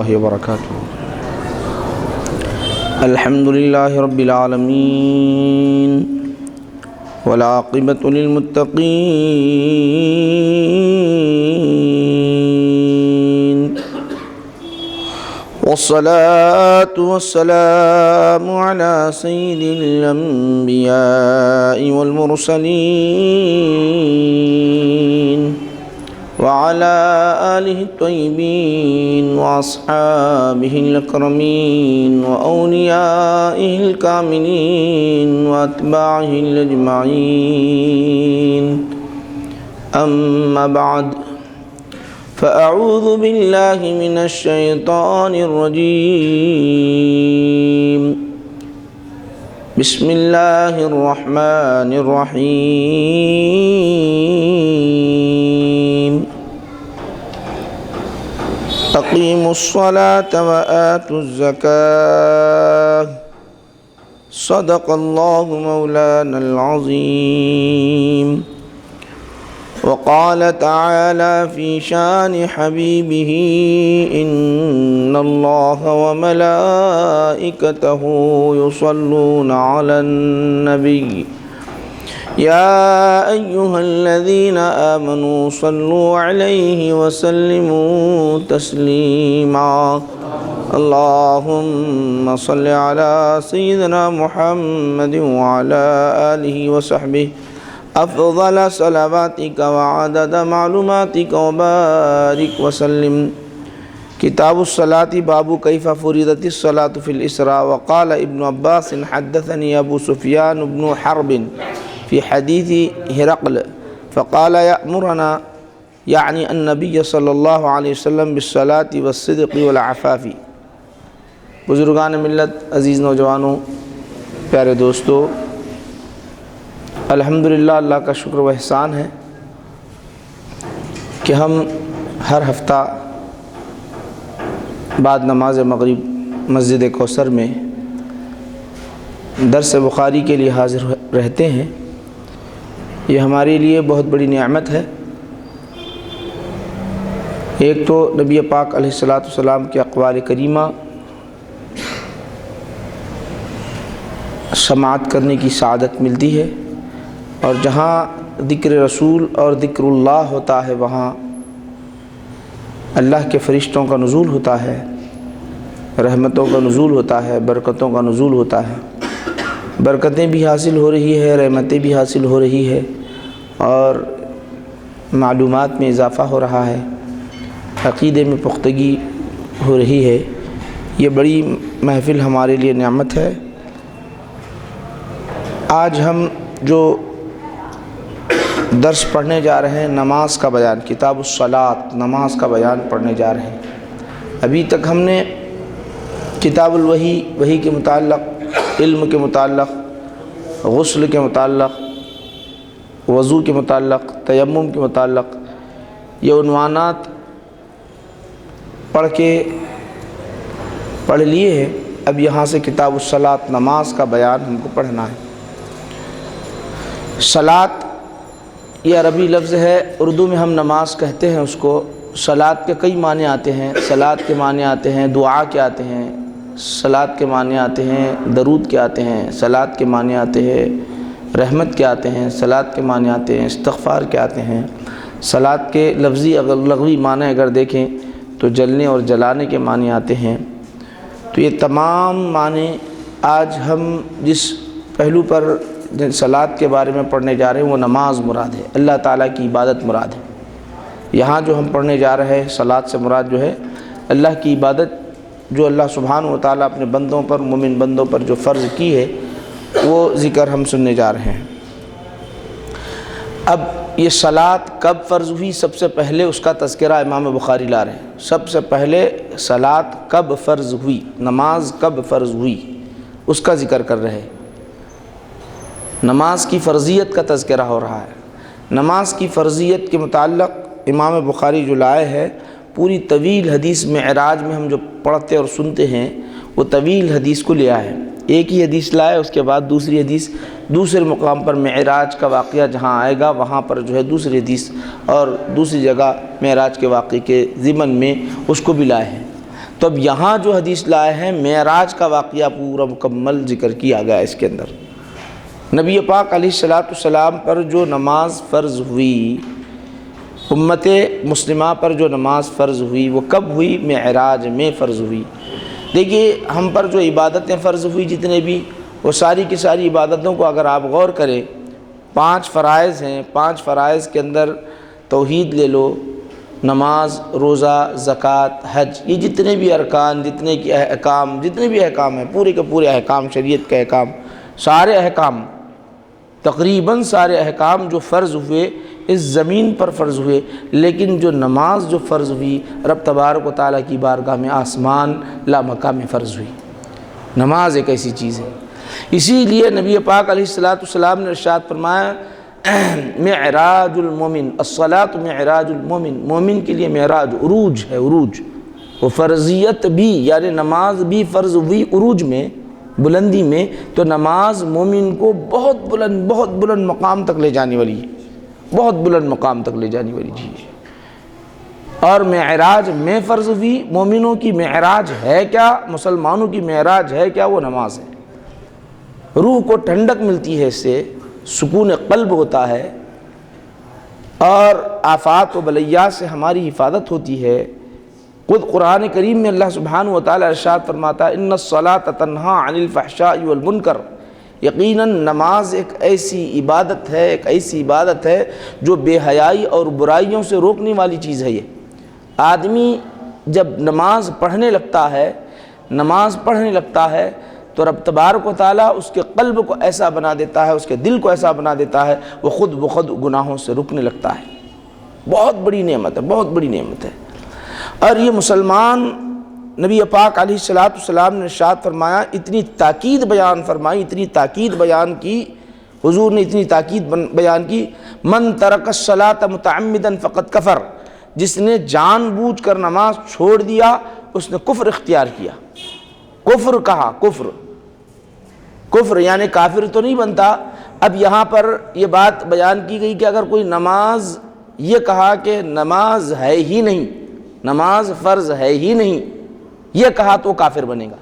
الله وبركاته. الحمد لله رب العالمين والعاقبة للمتقين والصلاة والسلام على سيد الأنبياء والمرسلين وعلى آله الطيبين وأصحابه الأكرمين وأوليائه الكاملين وأتباعه الأجمعين. أما بعد، فأعوذ بالله من الشيطان الرجيم. بسم الله الرحمن الرحيم. أقيموا الصلاة وآتوا الزكاة صدق الله مولانا العظيم. وقال تعالى في شان حبيبه: إن الله وملائكته يصلون على النبي يا أيها الذين آمنوا صلوا عليه وسلموا تسليما. اللهم صل على سيدنا محمد وعلى آله وصحبه أفضل صلواتك وعدد معلوماتك وبارك وسلم. کتاب الصلاة باب کیف فرضت الصلاة في الإسراء. وقال ابن عباس حدثني أبو سفيان بن حرب في حديث هرقل فقال يأمرنا يعني النبي صلی اللہ علیہ وسلم بالصلاة والصدق والعفاف. بزرگان ملت، عزیز نوجوانوں، پیارے دوستو، الحمدللہ اللہ کا شکر و احسان ہے کہ ہم ہر ہفتہ بعد نماز مغرب مسجد کوثر میں درس بخاری کے لیے حاضر رہتے ہیں. یہ ہمارے لیے بہت بڑی نعمت ہے. ایک تو نبی پاک علیہ السلام کے اقوال کریمہ سماعت کرنے کی سعادت ملتی ہے، اور جہاں ذکر رسول اور ذکر اللہ ہوتا ہے وہاں اللہ کے فرشتوں کا نزول ہوتا ہے، رحمتوں کا نزول ہوتا ہے، برکتوں کا نزول ہوتا ہے. برکتیں بھی حاصل ہو رہی ہے، رحمتیں بھی حاصل ہو رہی ہے، اور معلومات میں اضافہ ہو رہا ہے، عقیدے میں پختگی ہو رہی ہے. یہ بڑی محفل ہمارے لیے نعمت ہے. آج ہم جو درس پڑھنے جا رہے ہیں نماز کا بیان، کتاب الصلاۃ، نماز کا بیان پڑھنے جا رہے ہیں. ابھی تک ہم نے کتاب الوحی، وحی کے متعلق، علم کے متعلق، غسل کے متعلق، وضو کے متعلق، تیمم کے متعلق یہ عنوانات پڑھ لیے ہیں. اب یہاں سے کتاب الصلاۃ، نماز کا بیان ہم کو پڑھنا ہے. صلاۃ یہ عربی لفظ ہے، اردو میں ہم نماز کہتے ہیں اس کو. صلاۃ کے کئی معنی آتے ہیں. صلاۃ کے معنی آتے ہیں دعا کے آتے ہیں، صلاۃ کے معنی آتے ہیں درود کے آتے ہیں، صلاۃ کے معنی آتے ہیں رحمت کے آتے ہیں، صلاۃ کے معنی آتے ہیں استغفار کے آتے ہیں. صلاۃ کے لغوی معنی اگر دیکھیں تو جلنے اور جلانے کے معنی آتے ہیں. تو یہ تمام معنی آج ہم جس پہلو پر صلاۃ کے بارے میں پڑھنے جا رہے ہیں وہ نماز مراد ہے، اللہ تعالیٰ کی عبادت مراد ہے. یہاں جو ہم پڑھنے جا رہے ہیں صلاۃ سے مراد جو ہے اللہ کی عبادت، جو اللہ سبحانہ و تعالیٰ اپنے بندوں پر، مومن بندوں پر جو فرض کی ہے وہ ذکر ہم سننے جا رہے ہیں. اب یہ صلاۃ کب فرض ہوئی، سب سے پہلے اس کا تذکرہ امام بخاری لا رہے ہیں. سب سے پہلے صلاۃ کب فرض ہوئی، نماز کب فرض ہوئی، اس کا ذکر کر رہے ہیں. نماز کی فرضیت کا تذکرہ ہو رہا ہے. نماز کی فرضیت کے متعلق امام بخاری جو لائے ہے پوری طویل حدیث معراج میں ہم جو پڑھتے اور سنتے ہیں وہ طویل حدیث کو لیا ہے. ایک ہی حدیث لائے، اس کے بعد دوسری حدیث دوسرے مقام پر معراج کا واقعہ جہاں آئے گا وہاں پر جو ہے دوسری حدیث، اور دوسری جگہ معراج کے واقعے کے ضمن میں اس کو بھی لائے ہیں. تو اب یہاں جو حدیث لائے ہیں معراج کا واقعہ پورا مکمل ذکر کیا گیا اس کے اندر۔ نبی پاک علیہ الصلوۃ والسلام پر جو نماز فرض ہوئی، امت مسلمہ پر جو نماز فرض ہوئی، وہ کب ہوئی؟ معراج میں فرض ہوئی۔ دیکھیے ہم پر جو عبادتیں فرض ہوئی جتنے بھی، وہ ساری کی ساری عبادتوں کو اگر آپ غور کریں، 5 فرائض ہیں، 5 فرائض کے اندر توحید لے لو، نماز، روزہ، زکوٰۃ، حج، یہ جتنے بھی ارکان، جتنے بھی احکام ہیں، پورے کے پورے احکام، شریعت کے احکام، سارے احکام، تقریباً سارے احکام جو فرض ہوئے اس زمین پر فرض ہوئے، لیکن جو نماز جو فرض ہوئی رب تبارک و تعالیٰ کی بارگاہ میں آسمان لا مکہ میں فرض ہوئی۔ نماز ایک ایسی چیز ہے، اسی لیے نبی پاک علیہ الصلوۃ والسلام نے ارشاد فرمایا معراج المومن، الصلاۃ معراج المومن، مومن کے لیے معراج عروج ہے، عروج، وہ فرضیت بھی، یعنی نماز بھی فرض ہوئی عروج میں، بلندی میں، تو نماز مومن کو بہت بلند مقام تک لے جانے والی ہے، بہت بلند مقام تک لے جانے والی چیز ہے۔ اور معراج میں فرض ہوئی، مومنوں کی معراج ہے کیا؟ مسلمانوں کی معراج ہے کیا؟ وہ نماز ہے۔ روح کو ٹھنڈک ملتی ہے، اس سے سکون قلب ہوتا ہے، اور آفات و بلیات سے ہماری حفاظت ہوتی ہے۔ خود قرآن کریم میں اللہ سبحانہ و تعالیٰ ارشاد فرماتا ہے ان الصلاۃ تنہی عن الفحشاء والمنکر، یقیناً نماز ایک ایسی عبادت ہے جو بے حیائی اور برائیوں سے روکنے والی چیز ہے۔ یہ آدمی جب نماز پڑھنے لگتا ہے تو رب تبارک و تعالیٰ اس کے قلب کو ایسا بنا دیتا ہے، اس کے دل کو ایسا بنا دیتا ہے، وہ خود بخود گناہوں سے رکنے لگتا ہے۔ بہت بڑی نعمت ہے، بہت بڑی نعمت ہے۔ اور یہ مسلمان، نبی پاک علیہ الصلوۃ والسلام نے ارشاد فرمایا، اتنی تاکید بیان فرمائی، اتنی تاکید بیان کی، حضور نے اتنی تاکید بیان کی، من ترک الصلاۃ متعمدا فقد کفر، جس نے جان بوجھ کر نماز چھوڑ دیا اس نے کفر اختیار کیا۔ کفر کہا، کفر یعنی کافر تو نہیں بنتا۔ اب یہاں پر یہ بات بیان کی گئی کہ اگر کوئی نماز، یہ کہا کہ نماز ہے ہی نہیں، نماز فرض ہے ہی نہیں، یہ کہا تو کافر بنے گا۔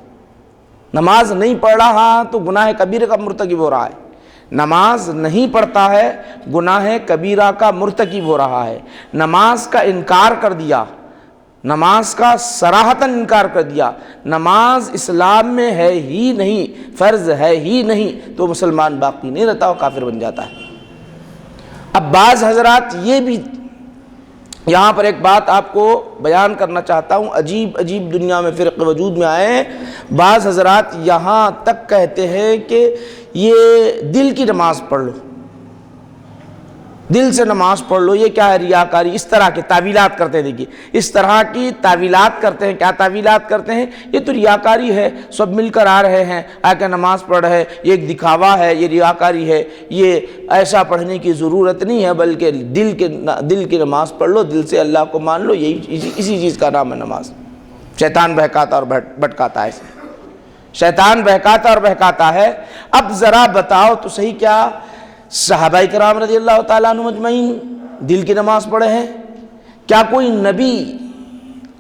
نماز نہیں پڑھ رہا تو گناہ کبیرہ کا مرتکب ہو رہا ہے، نماز نہیں پڑھتا ہے گناہ کبیرہ کا مرتکب ہو رہا ہے۔ نماز کا انکار کر دیا، نماز کا صراحتاً انکار کر دیا، نماز اسلام میں ہے ہی نہیں، فرض ہے ہی نہیں، تو مسلمان باقی نہیں رہتا، وہ کافر بن جاتا ہے۔ اب بعض حضرات یہ بھی، یہاں پر ایک بات آپ کو بیان کرنا چاہتا ہوں، عجیب دنیا میں فرقے وجود میں آئے ہیں۔ بعض حضرات یہاں تک کہتے ہیں کہ یہ دل کی نماز پڑھ لو، دل سے نماز پڑھ لو، یہ کیا ہے؟ ریاکاری، اس طرح کے تعویلات کرتے ہیں۔ دیکھیے اس طرح کی تعویلات کرتے ہیں۔ کیا تعویلات کرتے ہیں؟ یہ تو ریاکاری ہے، سب مل کر آ رہے ہیں، آ کے نماز پڑھ رہے ہیں، یہ ایک دکھاوا ہے، یہ ریاکاری ہے، یہ ایسا پڑھنے کی ضرورت نہیں ہے، بلکہ دل کی نماز پڑھ لو، دل سے اللہ کو مان لو، اسی چیز کا نام ہے نماز۔ شیطان بہکاتا اور بھٹکاتا ہے، شیطان بہکاتا اور بہکاتا ہے۔ اب ذرا بتاؤ تو صحیح، کیا صحابہ کرام رضی اللہ تعالیٰ عنہ مجمعین دل کی نماز پڑھے ہیں؟ کیا کوئی نبی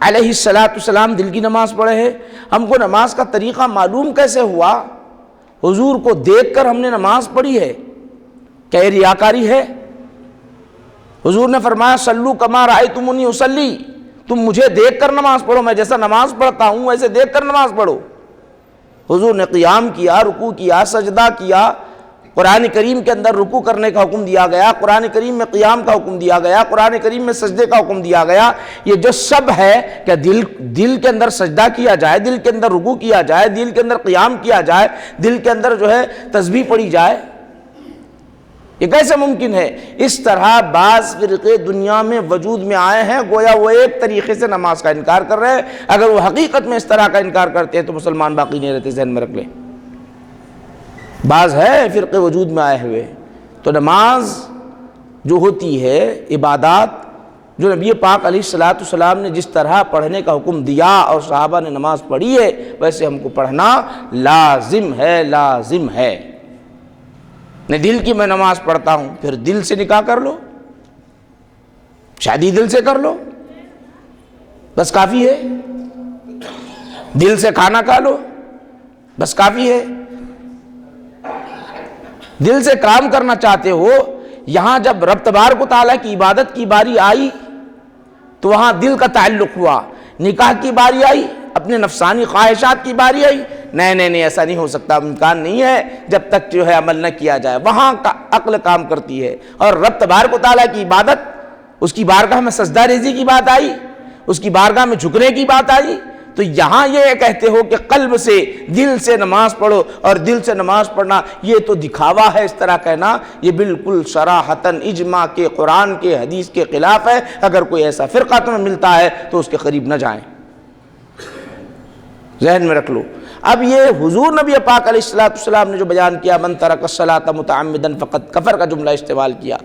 علیہ الصلوۃ والسلام دل کی نماز پڑھے ہیں؟ ہم کو نماز کا طریقہ معلوم کیسے ہوا؟ حضور کو دیکھ کر ہم نے نماز پڑھی ہے؟ کیا یہ ریاکاری ہے؟ حضور نے فرمایا صلو کما رأیتمونی اصلی، تم مجھے دیکھ کر نماز پڑھو، میں جیسا نماز پڑھتا ہوں ویسے دیکھ کر نماز پڑھو۔ حضور نے قیام کیا، رکوع کیا، سجدہ کیا، قرآن کریم کے اندر رکوع کرنے کا حکم دیا گیا، قرآن کریم میں قیام کا حکم دیا گیا، قرآن کریم میں سجدے کا حکم دیا گیا۔ یہ جو سب ہے کہ دل کے اندر سجدہ کیا جائے، دل کے اندر رکوع کیا جائے، دل کے اندر قیام کیا جائے، دل کے اندر جو ہے تسبیح پڑھی جائے، یہ کیسے ممکن ہے؟ اس طرح بعض فرقے دنیا میں وجود میں آئے ہیں، گویا وہ ایک طریقے سے نماز کا انکار کر رہے ہیں۔ اگر وہ حقیقت میں اس طرح کا انکار کرتے ہیں تو مسلمان باقی نہیں رہتے، ذہن میں رکھ لیں۔ بعض ہے فرقے وجود میں آئے ہوئے۔ تو نماز جو ہوتی ہے، عبادات جو نبی پاک علیہ الصلوۃ والسلام نے جس طرح پڑھنے کا حکم دیا اور صحابہ نے نماز پڑھی ہے، ویسے ہم کو پڑھنا لازم ہے، لازم ہے۔ نہیں دل کی میں نماز پڑھتا ہوں، پھر دل سے نکاح کر لو، شادی دل سے کر لو، بس کافی ہے۔ دل سے کھانا کھا لو بس کافی ہے. دل سے کام کرنا چاہتے ہو، یہاں جب رب تبارک و تعالیٰ کی عبادت کی باری آئی تو وہاں دل کا تعلق ہوا. نکاح کی باری آئی، اپنے نفسانی خواہشات کی باری آئی، نہیں ایسا نہیں ہو سکتا، امکان نہیں ہے جب تک جو ہے عمل نہ کیا جائے. وہاں کا عقل کام کرتی ہے. اور رب تبارک و تعالیٰ کی عبادت، اس کی بارگاہ میں سجدہ ریزی کی بات آئی، اس کی بارگاہ میں جھکنے کی بات آئی، تو یہاں یہ کہتے ہو کہ قلب سے، دل سے نماز پڑھو. اور دل سے نماز پڑھنا یہ تو دکھاوا ہے، اس طرح کہنا یہ بالکل صراحتاً اجماع کے، قرآن کے، حدیث کے خلاف ہے. اگر کوئی ایسا فرقہ تمہیں ملتا ہے تو اس کے قریب نہ جائیں، ذہن میں رکھ لو. اب یہ حضور نبی پاک علیہ السلام نے جو بیان کیا، من ترک الصلاۃ متعمدا فقد کفر کا جملہ استعمال کیا،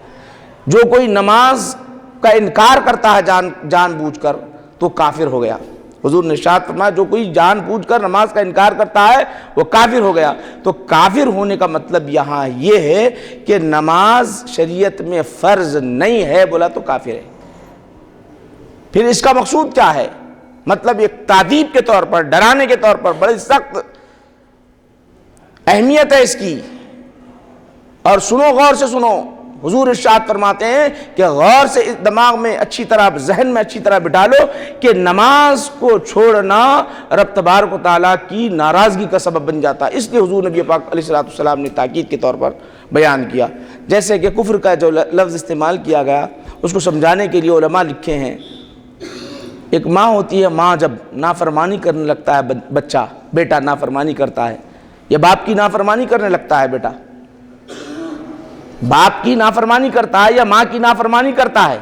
جو کوئی نماز کا انکار کرتا ہے جان بوجھ کر تو کافر ہو گیا. حضور نے ارشاد فرمایا جو کوئی جان بوجھ کر نماز کا انکار کرتا ہے وہ کافر ہو گیا. تو کافر ہونے کا مطلب یہاں یہ ہے کہ نماز شریعت میں فرض نہیں ہے بولا تو کافر ہے. پھر اس کا مقصود کیا ہے؟ مطلب ایک تعذیب کے طور پر، ڈرانے کے طور پر بڑی سخت اہمیت ہے اس کی. اور سنو، غور سے سنو. حضور ارشاد فرماتے ہیں کہ غور سے اس دماغ میں اچھی طرح، ذہن میں اچھی طرح بٹھا لو کہ نماز کو چھوڑنا رب تبارک و تعالیٰ کی ناراضگی کا سبب بن جاتا ہے. اس لیے حضور نبی پاک علیہ السلام نے تاکید کے طور پر بیان کیا. جیسے کہ کفر کا جو لفظ استعمال کیا گیا اس کو سمجھانے کے لیے علماء لکھے ہیں، ایک ماں ہوتی ہے، ماں جب نافرمانی کرنے لگتا ہے بچہ، بیٹا نافرمانی کرتا ہے یا باپ کی نافرمانی کرنے لگتا ہے، بیٹا باپ کی نافرمانی کرتا ہے یا ماں کی نافرمانی کرتا ہے،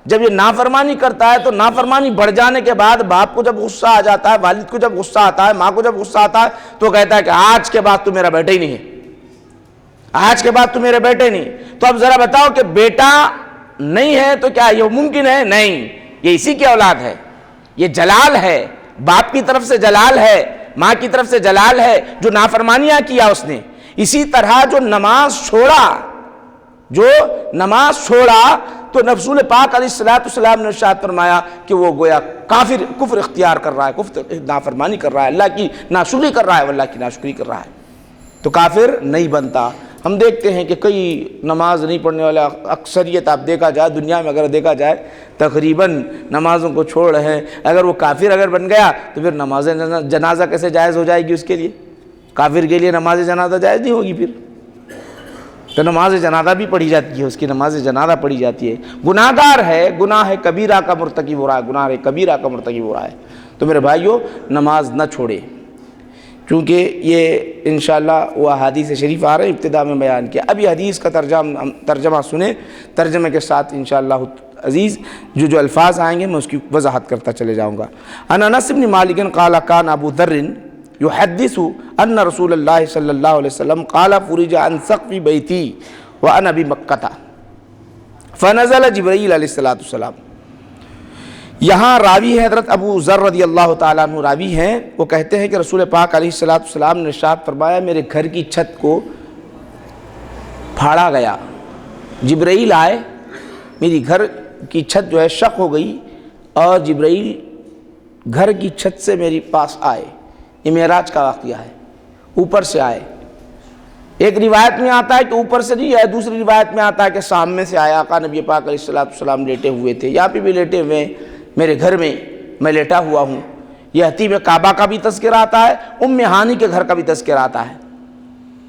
جب یہ نافرمانی کرتا ہے تو نافرمانی بڑھ جانے کے بعد باپ کو جب غصہ آ جاتا ہے، والد کو جب غصہ آتا ہے، ماں کو جب غصہ آتا ہے تو کہتا ہے کہ آج کے بعد تو میرا بیٹا ہی نہیں ہے، آج کے بعد تو میرے بیٹے نہیں. تو اب ذرا بتاؤ کہ بیٹا نہیں ہے تو کیا یہ ممکن ہے؟ نہیں، یہ اسی کی اولاد ہے، یہ جلال ہے، باپ کی طرف سے جلال ہے، ماں کی طرف سے جلال ہے جو نافرمانیاں کیا اس نے. اسی طرح جو نماز چھوڑا تو رسول پاک علیہ السلام نے ارشاد فرمایا کہ وہ گویا کفر اختیار کر رہا ہے، نافرمانی کر رہا ہے، اللہ کی ناشکری کر رہا ہے، اللہ کی ناشکری کر رہا ہے، تو کافر نہیں بنتا. ہم دیکھتے ہیں کہ کئی نماز نہیں پڑھنے والا، اکثریت آپ دیکھا جائے دنیا میں اگر دیکھا جائے تقریباً نمازوں کو چھوڑ رہے ہیں. اگر وہ کافر بن گیا تو پھر نماز جنازہ کیسے جائز ہو جائے گی اس کے لیے؟ کافر کے لیے نماز جنازہ جائز نہیں ہوگی، پھر تو نماز جنازہ بھی پڑھی جاتی ہے، اس کی نماز جنازہ پڑھی جاتی ہے. گناہ گار ہے، گناہ کبیرہ کا مرتکب ہو رہا ہے، گناہ کبیرہ کا مرتکب ہو رہا ہے. تو میرے بھائیوں نماز نہ چھوڑے، چونکہ یہ انشاءاللہ وہ احادیث شریف آ رہے ہیں، ابتدا میں بیان کیا. اب یہ حدیث کا ترجمہ سنیں، ترجمے کے ساتھ انشاءاللہ عزیز جو الفاظ آئیں گے میں اس کی وضاحت کرتا چلے جاؤں گا. عن انس بن مالک قال كان ابو ذر يحدث ان رسول اللہ صلی اللہ علیہ وسلم قال فرج عن سقف بیتی وانا بمکہ فنزل جبرائیل علیہ السلام. یہاں راوی ہے حضرت ابو ذر رضی اللہ تعالیٰ عنہ راوی ہیں، وہ کہتے ہیں کہ رسول پاک علیہ السلام نے ارشاد فرمایا میرے گھر کی چھت کو پھاڑا گیا، جبرائیل آئے، میری گھر کی چھت جو ہے شق ہو گئی اور جبرائیل گھر کی چھت سے میری پاس آئے. یہ معراج کا واقعہ ہے، اوپر سے آئے. ایک روایت میں آتا ہے کہ اوپر سے نہیں آئے، دوسری روایت میں آتا ہے کہ سامنے سے آیا. آقا نبی پاک علیہ السلام لیٹے ہوئے تھے، یہاں پہ بھی لیٹے ہوئے ہیں، میرے گھر میں میں لیٹا ہوا ہوں. یہ حتیم کعبہ کا بھی تذکرہ آتا ہے، ام ہانی کے گھر کا بھی تذکرہ آتا ہے.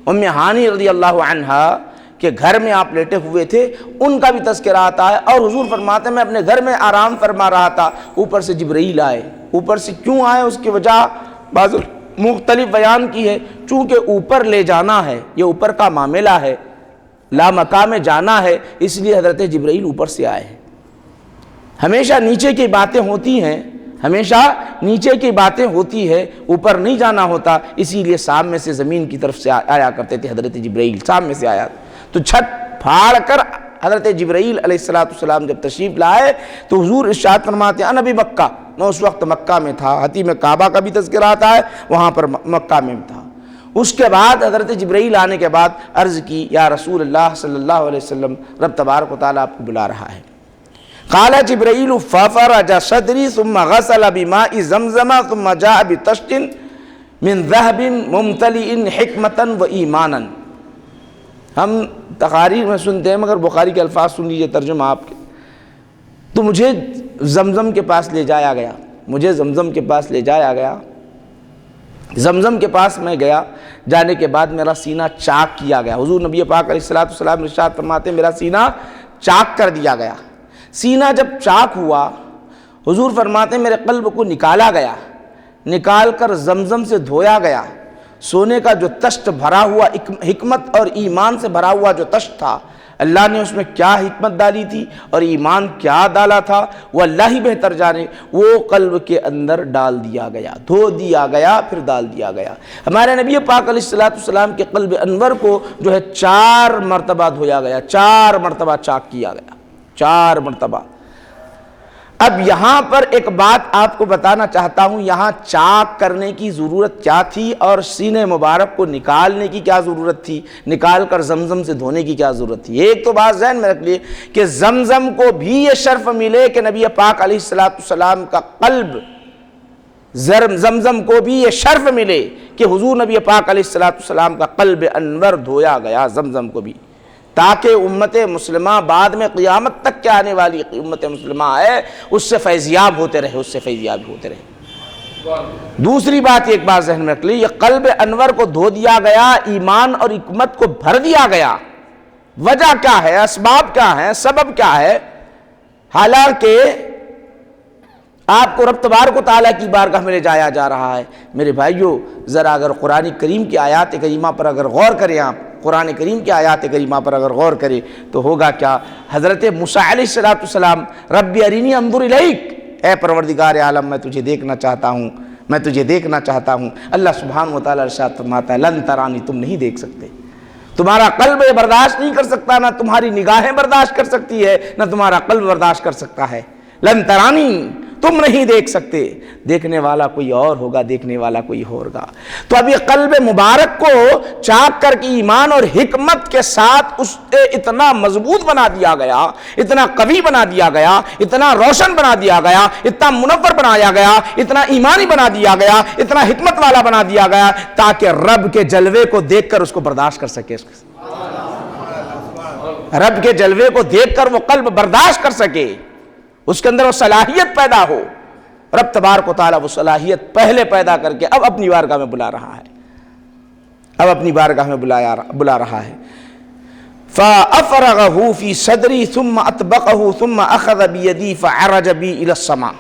ام ہانی رضی اللہ عنہا کہ گھر میں آپ لیٹے ہوئے تھے، ان کا بھی تذکرہ آتا ہے. اور حضور فرماتے ہیں میں اپنے گھر میں آرام فرما رہا تھا، اوپر سے جبرائیل آئے. اوپر سے کیوں آئے اس کی وجہ بعض مختلف بیان کی ہے. چونکہ اوپر لے جانا ہے، یہ اوپر کا معاملہ ہے، لامقام میں جانا ہے، اس لیے حضرت جبرائیل اوپر سے آئے ہیں. ہمیشہ نیچے کی باتیں ہوتی ہیں، ہمیشہ نیچے کی باتیں ہوتی ہے، اوپر نہیں جانا ہوتا. اسی لیے سامنے سے زمین کی طرف سے آیا کرتے تھے حضرت جبرائیل، سامنے سے آیا. تو چھت پھاڑ کر حضرت جبرائیل علیہ السلام جب تشریف لائے تو حضور ارشاد فرماتے ہیں انا بمکہ، میں اس وقت مکہ میں تھا. حتیم کعبہ کا بھی تذکرہ آتا ہے، وہاں پر مکہ میں تھا. اس کے بعد حضرت جبرائیل آنے کے بعد عرض کی یا رسول اللہ صلی اللہ علیہ وسلم، رب تبارک و تعالیٰ آپ کو بلا رہا ہے. قال جبرائیل ففرج صدری ثم غسل بماء زمزم ثم جاء بطشت من ذهب ممتلئ حکمتا و ایمانا. ہم تقاریر میں سنتے ہیں مگر بخاری کے الفاظ سن لیجیے ترجمہ آپ کے. تو مجھے زمزم کے پاس لے جایا گیا، مجھے زمزم کے پاس لے جایا گیا. زمزم کے پاس میں گیا، جانے کے بعد میرا سینہ چاک کیا گیا. حضور نبی پاک علیہ الصلوۃ والسلام ارشاد فرماتے ہیں میرا سینہ چاک کر دیا گیا. سینہ جب چاک ہوا، حضور فرماتے ہیں میرے قلب کو نکالا گیا، نکال کر زمزم سے دھویا گیا. سونے کا جو تشت بھرا ہوا، حکمت اور ایمان سے بھرا ہوا جو تشت تھا، اللہ نے اس میں کیا حکمت ڈالی تھی اور ایمان کیا ڈالا تھا وہ اللہ ہی بہتر جانے، وہ قلب کے اندر ڈال دیا گیا، دھو دیا گیا، پھر ڈال دیا گیا. ہمارے نبی پاک علیہ الصلوۃ والسلام کے قلب انور کو جو ہے 4 مرتبہ دھویا گیا، 4 مرتبہ چاک کیا گیا، 4 مرتبہ. اب یہاں پر ایک بات آپ کو بتانا چاہتا ہوں، یہاں چاک کرنے کی ضرورت کیا تھی اور سینے مبارک کو نکالنے کی کیا ضرورت تھی، نکال کر زمزم سے دھونے کی کیا ضرورت تھی. ایک تو بات ذہن میں رکھ لیے کہ زمزم کو بھی یہ شرف ملے کہ نبی پاک علیہ الصلوۃ والسلام کا قلب، زمزم کو بھی یہ شرف ملے کہ حضور نبی پاک علیہ الصلوۃ والسلام کا قلب انور دھویا گیا، زمزم کو بھی، تاکہ امت مسلمہ بعد میں قیامت تک کے آنے والی امت مسلمہ ہے اس سے فیضیاب ہوتے رہے، اس سے فیضیاب ہوتے رہے. دوسری بات ایک بات ذہن میں رکھ لی، یہ قلب انور کو دھو دیا گیا، ایمان اور حکمت کو بھر دیا گیا. وجہ کیا ہے، اسباب کیا ہیں، سبب کیا ہے؟ حالانکہ آپ کو رب تبارک و تعالیٰ کی بارگاہ میں لے جایا جا رہا ہے. میرے بھائیو، ذرا اگر قرآن کریم کی آیات کریمہ پر اگر غور کریں، آپ قرآن کریم کی آیات کریمہ پر اگر غور کریں تو ہوگا کیا؟ حضرت موسیٰ علیہ السلام رب ارینی انظر الیک، اے پروردگار عالم میں تجھے دیکھنا چاہتا ہوں، میں تجھے دیکھنا چاہتا ہوں. اللہ سبحانہ و تعالیٰ ارشاد فرماتا ہے لن ترانی، تم نہیں دیکھ سکتے. تمہارا قلب برداشت نہیں کر سکتا، نہ تمہاری نگاہیں برداشت کر سکتی ہے، نہ تمہارا قلب برداشت کر سکتا ہے. لن ترانی، تم نہیں دیکھ سکتے، دیکھنے والا کوئی اور ہوگا، دیکھنے والا کوئی اور ہوگا. تو اب یہ قلب مبارک کو چاک کر کے ایمان اور حکمت کے ساتھ اس سے اتنا مضبوط بنا دیا گیا، اتنا قوی بنا دیا گیا، اتنا روشن بنا دیا گیا، اتنا منور بنایا گیا، اتنا ایمانی بنا دیا گیا، اتنا حکمت والا بنا دیا گیا تاکہ رب کے جلوے کو دیکھ کر اس کو برداشت کر سکے. رب کے جلوے کو دیکھ کر وہ قلب برداشت کر سکے، اس کے اندر وہ صلاحیت پیدا ہو. رب تبارک و تعالیٰ وہ صلاحیت پہلے پیدا کر کے اب اپنی بارگاہ میں بلا رہا ہے، اب اپنی بارگاہ میں بلا رہا ہے. فَأَفْرَغَهُ فِي صَدْرِي ثُمَّ أَطْبَقَهُ ثُمَّ أَخَذَ بِيَدِي فَعَرَجَ بِي إِلَى السَّمَاءِ.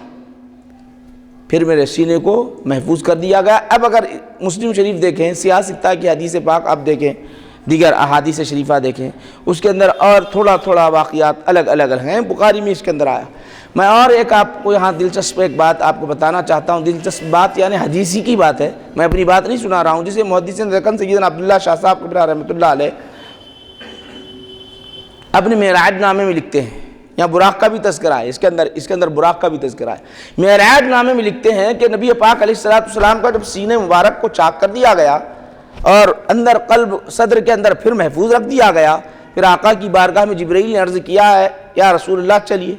پھر میرے سینے کو محفوظ کر دیا گیا. اب اگر مسلم شریف دیکھیں، سیاہ ستہ کی حدیث پاک آپ دیکھیں، دیگر احادیث شریفہ دیکھیں، اس کے اندر اور تھوڑا تھوڑا واقعات الگ الگ ہیں. بخاری میں اس کے اندر آیا. میں اور ایک آپ کو یہاں دلچسپ ایک بات آپ کو بتانا چاہتا ہوں. دلچسپ بات یعنی حدیثی کی بات ہے، میں اپنی بات نہیں سنا رہا ہوں، جسے محدثین رکن سیدنا عبداللہ شاہ صاحب قبرہ رحمۃ اللہ علیہ اپنے معراج نامے میں لکھتے ہیں. یہاں براق کا بھی تذکرہ ہے، اس کے اندر براق کا بھی تذکرہ ہے. معراج نامے میں لکھتے ہیں کہ نبی پاک علیہ الصلوۃ والسلام کا جب سینے مبارک کو چاک کر دیا گیا اور اندر قلب صدر کے اندر پھر محفوظ رکھ دیا گیا، پھر آقا کی بارگاہ میں جبرائیل نے عرض کیا ہے یا رسول اللہ چلیے.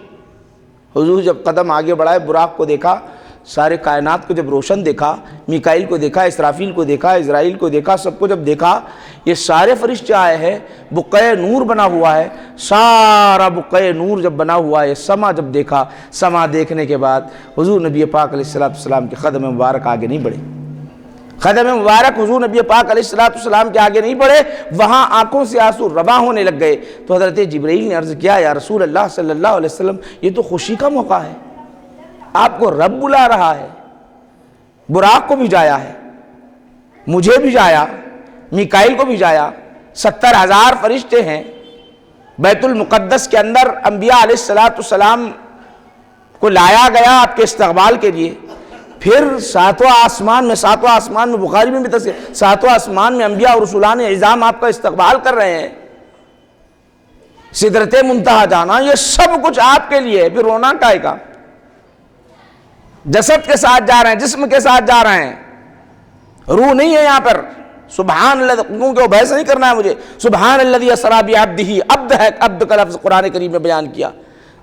حضور جب قدم آگے بڑھائے، براق کو دیکھا، سارے کائنات کو جب روشن دیکھا، میکائیل کو دیکھا، اسرافیل کو دیکھا، اسرائیل کو دیکھا، سب کو جب دیکھا، یہ سارے فرشتے آئے ہیں، بقعہ نور بنا ہوا ہے، سارا بقعہ نور جب بنا ہوا ہے. سما جب دیکھا، سما دیکھنے کے بعد حضور نبی پاک علیہ الصلوۃ والسلام کے قدم مبارک آگے نہیں بڑھے. قدم مبارک حضور نبی پاک علیہ الصلوۃ والسلام کے آگے نہیں بڑھے، وہاں آنکھوں سے آنسو رواں ہونے لگ گئے. تو حضرت جبرائیل نے عرض کیا یا رسول اللہ صلی اللہ علیہ وسلم، یہ تو خوشی کا موقع ہے، آپ کو رب بلا رہا ہے. براق کو بھیجایا ہے، مجھے بھیجایا، میکائیل کو بھیجایا، 70,000 فرشتے ہیں. بیت المقدس کے اندر انبیاء علیہ الصلوۃ والسلام کو لایا گیا آپ کے استقبال کے لیے. پھر ساتواں آسمان میں بخاری میں بھی تصویر، ساتواں آسمان میں انبیاء اور رسولان اعظام آپ کا استقبال کر رہے ہیں. سدرۃ منتہا جانا، یہ سب کچھ آپ کے لیے. پھر رونا کائے کا؟ جسد کے ساتھ جا رہے ہیں، جسم کے ساتھ جا رہے ہیں، روح نہیں ہے یہاں پر. سبحان اللہ، کیونکہ وہ بحث نہیں کرنا ہے مجھے. سبحان الذی اسری بعبدہ، عبد ہے، عبد کا لفظ قرآن کریم میں بیان کیا.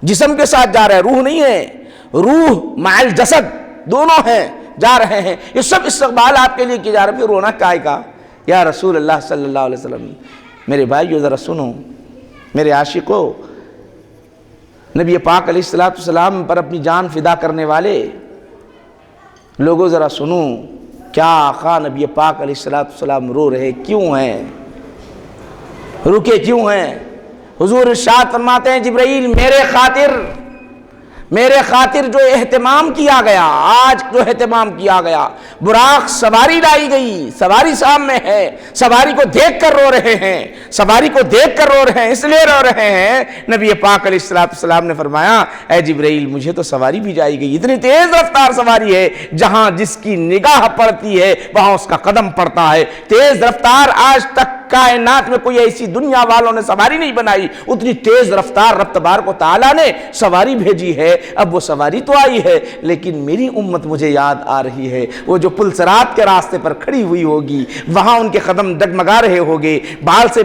جسم کے ساتھ جا رہا ہے، روح نہیں ہے، روح مع الجسد دونوں ہیں، جا رہے ہیں، یہ سب استقبال آپ کے لیے کیا جا رہا ہے، پھر رونا کائے کا؟ یا رسول اللہ صلی اللہ علیہ وسلم، میرے بھائیو ذرا سنو، میرے عاشقو، نبی پاک علیہ السلام پر اپنی جان فدا کرنے والے لوگوں ذرا سنو، کیا آقا نبی پاک علیہ السلام رو رہے کیوں ہیں؟ رکے کیوں ہیں؟ حضور ارشاد فرماتے ہیں جبرائیل میرے خاطر جو اہتمام کیا گیا، آج جو اہتمام کیا گیا، براق سواری لائی گئی، سواری سامنے ہے، سواری کو دیکھ کر رو رہے ہیں، سواری کو دیکھ کر رو رہے ہیں، اس لیے رو رہے ہیں۔ نبی پاک علیہ السلام نے فرمایا اے جبرائیل مجھے تو سواری بھی جائی گئی، اتنی تیز رفتار سواری ہے جہاں جس کی نگاہ پڑتی ہے وہاں اس کا قدم پڑتا ہے۔ تیز رفتار آج تک کائنات میں کوئی ایسی دنیا والوں نے سواری نہیں بنائی، اتنی تیز رفتار رب تبارک و تعالیٰ نے سواری بھیجی ہے۔ اب وہ سواری تو آئی ہے لیکن میری امت مجھے یاد آ رہی ہے، وہ جو پل صراط کے راستے پر کھڑی ہوئی ہوگی، وہاں ان کے قدم ڈگمگا رہے ہوگے، بال سے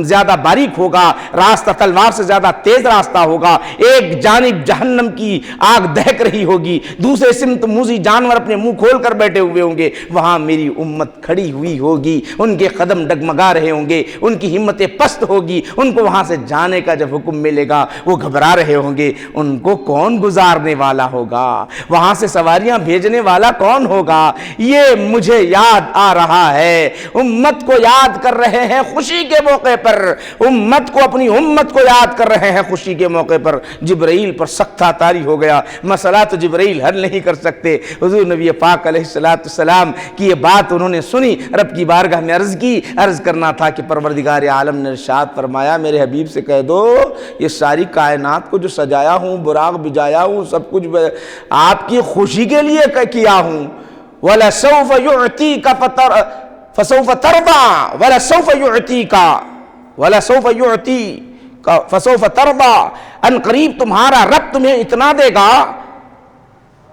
زیادہ باریک ہوگا، راستہ تلوار سے زیادہ تیز راستہ ہوگا، ایک جانب جہنم کی آگ دہک رہی ہوگی، دوسرے سمت موذی جانور اپنے منہ کھول کر بیٹھے ہوئے ہوں گے، وہاں میری امت کھڑی ہوئی ہوگی، ان کے قدم ڈگمگا رہے ہوں گے، ان کی ہمتیں پست ہوگی، ان کو وہاں سے جانے کا جب حکم ملے گا وہ گھبرا رہے ہوں گے، ان کو کون گزارنے والا ہوگا، وہاں سے سواریاں بھیجنے والا کون ہوگا؟ یہ مجھے یاد آ رہا ہے، امت کو یاد کر رہے ہیں خوشی کے موقع پر، امت کو اپنی امت کو یاد کر رہے ہیں خوشی کے موقع پر۔ جبرائیل پر سختہ طاری ہو گیا، مسئلہ تو جبرائیل حل نہیں کر سکتے، حضور نبی پاک علیہ السلام کی یہ بات انہوں نے سنی، رب کی بارگاہ میں عرض کرنا تھا کہ پروردگار عالم نے ارشاد فرمایا میرے حبیب سے کہہ دو یہ ساری کائنات کو جو سجایا ہوں، براق بجایا ہوں، سب کچھ آپ کی خوشی کے لیے کیا ہوں۔ وَلَسَوْفَ يُعْتِيكَ فَسَوْفَ تَرْضَىٰ وَلَسَوْفَ يُعْتِيكَ وَلَسَوْفَ يُعْتِيكَ فَسَوْفَ تَرْضَىٰ، ان قریب تمہارا رب تمہیں اتنا دے گا،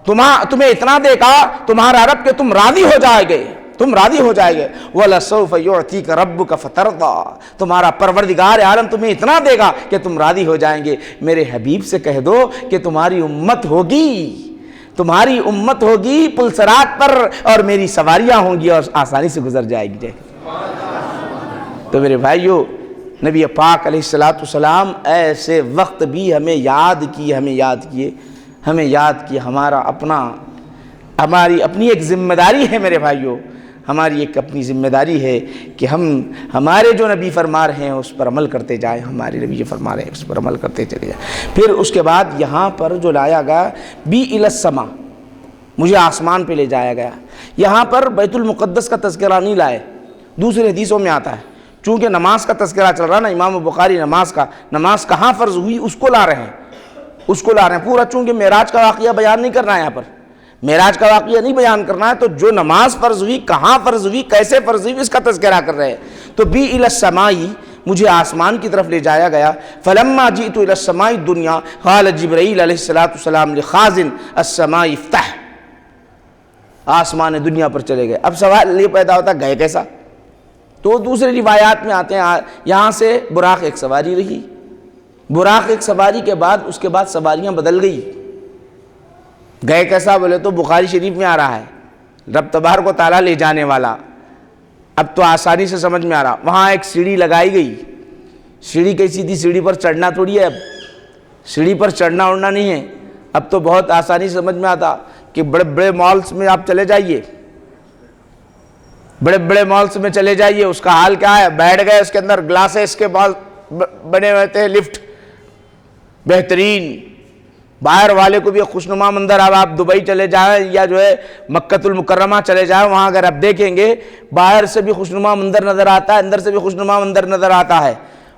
تمہیں اتنا دے گا تمہارا رب کہ تم راضی ہو جائے گے، تم راضی ہو جائے گے۔ وَلَسَوْفَ يُعْتِيكَ رَبُّكَ فَتَرْضَىٰ، تمہارا پروردگار عالم تمہیں اتنا دے گا کہ تم راضی ہو جائیں گے۔ میرے حبیب سے کہہ دو کہ تمہاری امت ہوگی پل صراط پر اور میری سواریاں ہوں گی اور آسانی سے گزر جائے گی۔ تو میرے بھائیو نبی پاک علیہ السلام ایسے وقت بھی ہمیں یاد کیے، ہماری اپنی ایک ذمہ داری ہے میرے بھائیو، ہماری ایک اپنی ذمہ داری ہے کہ ہم ہمارے جو نبی فرما رہے ہیں اس پر عمل کرتے جائیں، ہمارے نبی جو فرما رہے ہیں اس پر عمل کرتے چلے جائیں۔ پھر اس کے بعد یہاں پر جو لایا گیا بی الی السما، مجھے آسمان پہ لے جایا گیا، یہاں پر بیت المقدس کا تذکرہ نہیں لائے، دوسرے حدیثوں میں آتا ہے، چونکہ نماز کا تذکرہ چل رہا نا، امام بخاری نماز کہاں فرض ہوئی اس کو لا رہے ہیں پورا، چونکہ معراج کا واقعہ بیان نہیں کرنا ہے، یہاں پر معراج کا واقعہ نہیں بیان کرنا ہے، تو جو نماز فرض ہوئی، کہاں فرض ہوئی، کیسے فرض ہوئی، اس کا تذکرہ کر رہے ہیں۔ تو بی الی السماء، مجھے آسمان کی طرف لے جایا گیا، فلما جئت الی السماء الدنیا قال جبرائیل علیہ السلام لخازن السماء افتح، آسمان دنیا پر چلے گئے۔ اب سوال یہ پیدا ہوتا گئے کیسا؟ تو دوسرے روایات میں آتے ہیں، یہاں سے براق ایک سواری رہی، براق ایک سواری کے بعد اس کے بعد سواریاں بدل گئی۔ گئے کیسا بولے تو بخاری شریف میں آ رہا ہے، رب تبارک و تعالیٰ لے جانے والا، اب تو آسانی سے سمجھ میں آ رہا، وہاں ایک سیڑھی لگائی گئی، سیڑھی کیسی تھی، سیڑھی پر چڑھنا تھوڑی ہے، اب سیڑھی پر چڑھنا اڑنا نہیں ہے، اب تو بہت آسانی سے سمجھ میں آتا کہ بڑے بڑے مالز میں آپ چلے جائیے، بڑے بڑے مالز میں چلے جائیے، اس کا حال کیا ہے، بیٹھ گئے اس کے اندر گلاسز کے مال بنے ہوئے تھے، لفٹ بہترین، باہر والے کو بھی خوشنما منظر، اب آپ دبئی چلے جائیں یا جو ہے مکۃ المکرمہ چلے جائیں، وہاں اگر آپ دیکھیں گے باہر سے بھی خوشنما منظر نظر آتا ہے، اندر سے بھی خوشنما منظر نظر آتا ہے،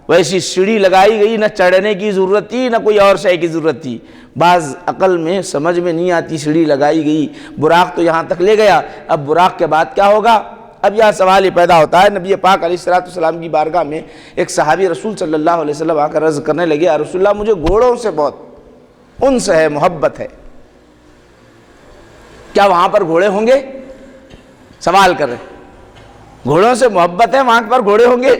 ویسی سیڑھی لگائی گئی، نہ چڑھنے کی ضرورت تھی نہ کوئی اور شے کی ضرورت تھی، بعض عقل میں سمجھ میں نہیں آتی، سیڑھی لگائی گئی، براق تو یہاں تک لے گیا، اب براق کے بعد کیا ہوگا؟ اب یہاں سوال یہ پیدا ہوتا ہے، نبی پاک علیہ السلام کی بارگاہ میں ایک صحابی رسول صلی اللہ علیہ وسلم آ کر عرض کرنے لگے، یا رسول اللہ مجھے گھوڑوں سے بہت انس ہے، محبت ہے، کیا وہاں پر گھوڑے ہوں گے؟ سوال کر رہے، گھوڑوں سے محبت ہے، وہاں پر گھوڑے ہوں گے؟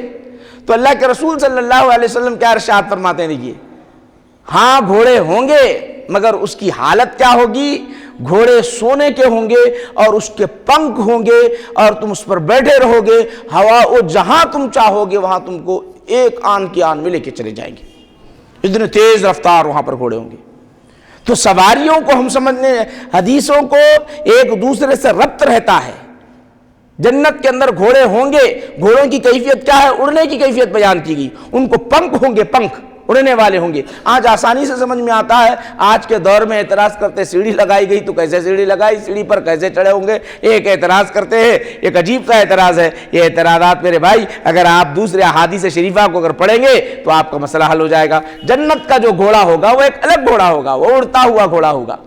تو اللہ کے رسول صلی اللہ علیہ وسلم کیا ارشاد فرماتے ہیں، دیکھیے ہاں گھوڑے ہوں گے مگر اس کی حالت کیا ہوگی؟ گھوڑے سونے کے ہوں گے اور اس کے پنکھ ہوں گے اور تم اس پر بیٹھے رہو گے، ہوا وہ جہاں تم چاہو گے وہاں تم کو ایک آن کی آن میں لے کے چلے جائیں گے، اتنے تیز رفتار وہاں پر گھوڑے ہوں گے۔ تو سواریوں کو ہم سمجھنے، حدیثوں کو ایک دوسرے سے ربط رہتا ہے۔ جنت کے اندر گھوڑے ہوں گے، گھوڑوں کی کیفیت کیا ہے؟ اڑنے کی کیفیت بیان کی گئی، ان کو پنکھ ہوں گے، پنکھ اڑنے والے ہوں گے۔ آج آسانی سے سمجھ میں آتا ہے، آج کے دور میں اعتراض کرتے سیڑھی لگائی گئی تو کیسے سیڑھی لگائی، سیڑھی پر کیسے چڑھے ہوں گے، ایک اعتراض کرتے ہیں، ایک عجیب سا اعتراض ہے۔ یہ اعتراضات میرے بھائی اگر آپ دوسرے احادیث شریفہ کو اگر پڑھیں گے تو آپ کا مسئلہ حل ہو جائے گا۔ جنت کا جو گھوڑا ہوگا وہ ایک الگ گھوڑا ہوگا، وہ اڑتا ہوا گھوڑا ہوگا،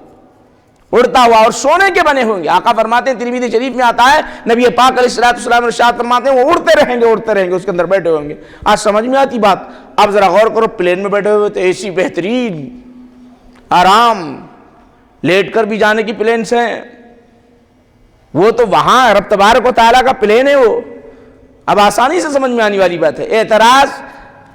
اڑتا ہوا اور سونے کے بنے ہوں گے۔ آقا فرماتے ہیں، ترمذی شریف میں آتا ہے، نبی پاک علیہ الصلوۃ والسلام ارشاد فرماتے ہیں وہ اڑتے رہیں گے، اس کے اندر بیٹھے ہوں گے۔ آج سمجھ میں آتی بات؟ آپ ذرا غور کرو، پلین میں بیٹھے ہوئے تو اے سی بہترین، آرام، لیٹ کر بھی جانے کی پلینس ہیں، وہ تو وہاں رب تبارک و تعالیٰ کا پلین ہے وہ۔ اب آسانی سے سمجھ میں آنے والی بات ہے۔ اعتراض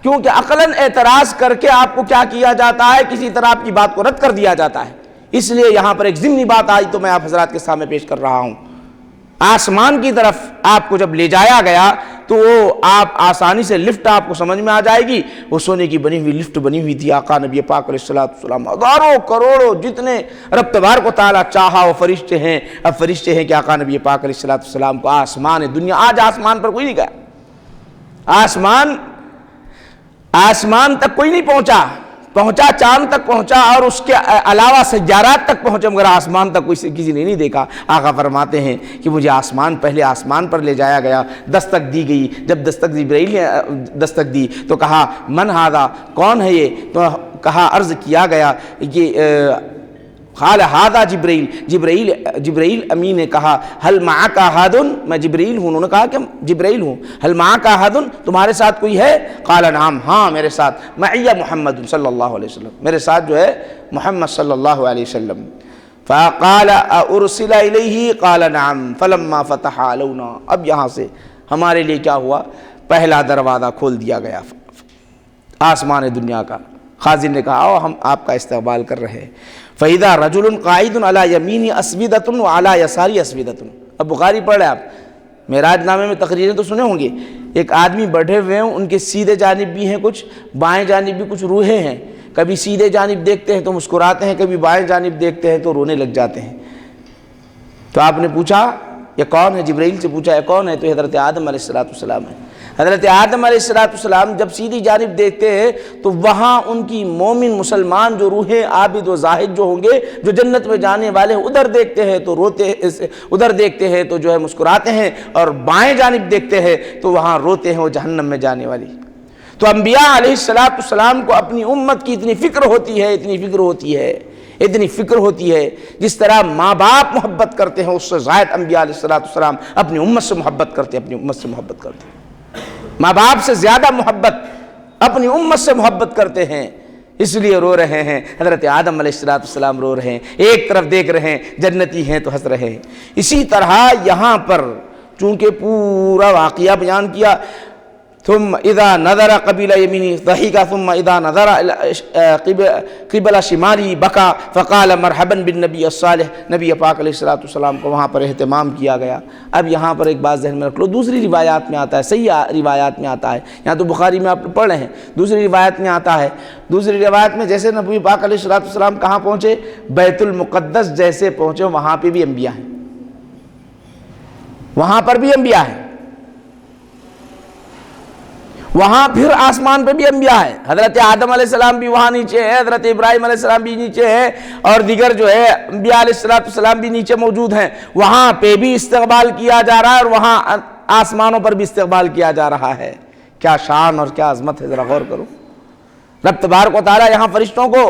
کیونکہ عقلاً اعتراض کر کے آپ کو کیا کیا جاتا ہے؟ کسی طرح آپ کی بات کو رد کر دیا جاتا ہے۔ اس لیے یہاں پر ایک ضمنی بات آئی تو میں آپ حضرات کے سامنے پیش کر رہا ہوں۔ آسمان کی طرف آپ کو جب لے جایا گیا تو وہ آپ آسانی سے لفٹ آپ کو سمجھ میں آ جائے گی، وہ سونے کی بنی ہوئی لفٹ بنی ہوئی تھی۔ آقا نبی پاک علیہ الصلوۃ والسلام، ہزاروں کروڑوں جتنے رب تبارک و تعالیٰ چاہا وہ فرشتے ہیں، اب فرشتے ہیں کہ آقا نبی پاک علیہ الصلوۃ والسلام کو آسمان دنیا، آج آسمان پر کوئی نہیں گیا، آسمان تک کوئی نہیں پہنچا، چاند تک پہنچا اور اس کے علاوہ سیارات تک پہنچے مگر آسمان تک کسی نے نہیں دیکھا۔ آقا فرماتے ہیں کہ مجھے پہلے آسمان پر لے جایا گیا، دستک دی گئی، جب دستک جبرائیل نے دستک دی تو کہا من ھذا، کون ہے یہ؟ تو کہا، عرض کیا گیا کہ قال ھذا جبرائیل امین نے کہا ہل معک احد، میں جبرائیل ہوں، انہوں نے کہا کہ جبرائیل ہوں، ہل معک احد، تمہارے ساتھ کوئی ہے؟ قال نعم، ہاں میرے ساتھ، معی محمد صلی اللہ علیہ وسلم، میرے ساتھ جو ہے محمد صلی اللہ علیہ وسلم۔ فقال ارسل الیہ قال نعم فلما فتح علینا، اب یہاں سے ہمارے لیے کیا ہوا؟ پہلا دروازہ کھول دیا گیا آسمان دنیا کا۔ خازن نے کہا آؤ ہم آپ کا استقبال کر رہے ہیں۔ فَإِذَا رَجُلٌ قَائِدٌ عَلَى يَمِينِ أَسْوِدَةٌ وَعَلَى يَسَارِ أَسْوِدَةٌ، اب بخاری پڑھ رہے آپ، معراج نامے میں تقریریں تو سنے ہوں گے، ایک آدمی بیٹھے ہوئے ہیں، ان کے سیدھے جانب بھی ہیں کچھ، بائیں جانب بھی کچھ روحیں ہیں، کبھی سیدھے جانب دیکھتے ہیں تو مسکراتے ہیں، کبھی بائیں جانب دیکھتے ہیں تو رونے لگ جاتے ہیں۔ تو آپ نے پوچھا یہ کون ہے؟ جبرائیل سے پوچھا یہ کون ہے؟ تو حضرت آدم علیہ السلام ہے۔ حضرت آدم علیہ السلام جب سیدھی جانب دیکھتے ہیں تو وہاں ان کی مومن مسلمان جو روحیں عابد و زاہد جو ہوں گے، جو جنت میں جانے والے ہیں، ادھر دیکھتے ہیں تو روتے، ادھر دیکھتے ہیں تو جو ہے مسکراتے ہیں، اور بائیں جانب دیکھتے ہیں تو وہاں روتے ہیں، وہ جہنم میں جانے والی۔ تو انبیاء علیہ السلام کو اپنی امت کی اتنی فکر ہوتی ہے، اتنی فکر ہوتی ہے، جس طرح ماں باپ محبت کرتے ہیں اس سے زائد انبیاء علیہ السلام اپنی امت سے محبت کرتے ہیں، ماں باپ سے زیادہ محبت اپنی امت سے محبت کرتے ہیں، اس لیے رو رہے ہیں۔ حضرت آدم علیہ السلام رو رہے ہیں، ایک طرف دیکھ رہے ہیں، جنتی ہیں تو ہنس رہے ہیں۔ اسی طرح یہاں پر چونکہ پورا واقعہ بیان کیا، ثم اذا نظر قبل یمینی ضحک ثم اذا نظر قبل شمالی بکا فقال مرحبا بالنبی الصالح، نبی پاک علیہ السلام کو وہاں پر اہتمام کیا گیا۔ اب یہاں پر ایک بات ذہن میں رکھ لو، دوسری روایات میں آتا ہے، صحیح روایات میں آتا ہے، یہاں تو بخاری میں آپ پڑھ رہے ہیں، دوسری روایت میں آتا ہے، دوسری روایت میں جیسے نبی پاک علیہ السلام کہاں پہنچے؟ بیت المقدس جیسے پہنچے، وہاں پہ بھی انبیاء ہیں، وہاں پر بھی انبیاء ہیں، وہاں پھر آسمان پہ بھی انبیاء ہے، حضرت آدم علیہ السلام بھی وہاں نیچے ہے، حضرت ابراہیم علیہ السلام بھی نیچے ہے، اور دیگر جو ہے انبیاء علیہ السلام بھی نیچے موجود ہیں، وہاں پہ بھی استقبال کیا جا رہا ہے، اور وہاں آسمانوں پر بھی استقبال کیا جا رہا ہے۔ کیا شان اور کیا عظمت ہے، ذرا غور کرو۔ رب تبارک و تعالیٰ یہاں فرشتوں کو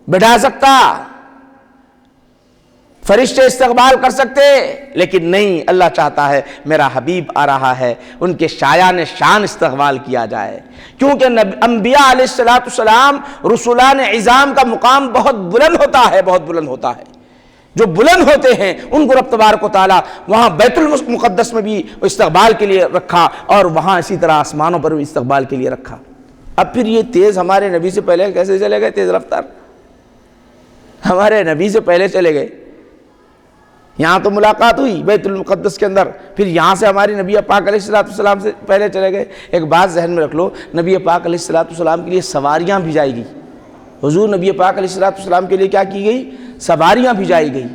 بٹھا سکتا، فرشتے استقبال کر سکتے، لیکن نہیں، اللہ چاہتا ہے میرا حبیب آ رہا ہے، ان کے شایان شان استقبال کیا جائے، کیونکہ انبیاء علیہ السلام رسولان عظام کا مقام بہت بلند ہوتا ہے، جو بلند ہوتے ہیں ان کو رب تبارک و تعالیٰ وہاں بیت المقدس میں بھی استقبال کے لیے رکھا، اور وہاں اسی طرح آسمانوں پر بھی استقبال کے لیے رکھا۔ اب پھر یہ تیز ہمارے نبی سے پہلے کیسے چلے گئے؟ تیز رفتار ہمارے نبی سے پہلے چلے گئے. یہاں تو ملاقات ہوئی بیت المقدس کے اندر، پھر یہاں سے ہماری نبی پاک علیہ السلام سے پہلے چلے گئے. ایک بات ذہن میں رکھ لو، نبی پاک علیہ السلام کے لیے سواریاں بھیجائی گئی. حضور نبی پاک علیہ السلام کے لیے کیا کی گئی؟ سواریاں بھیجائی گئی.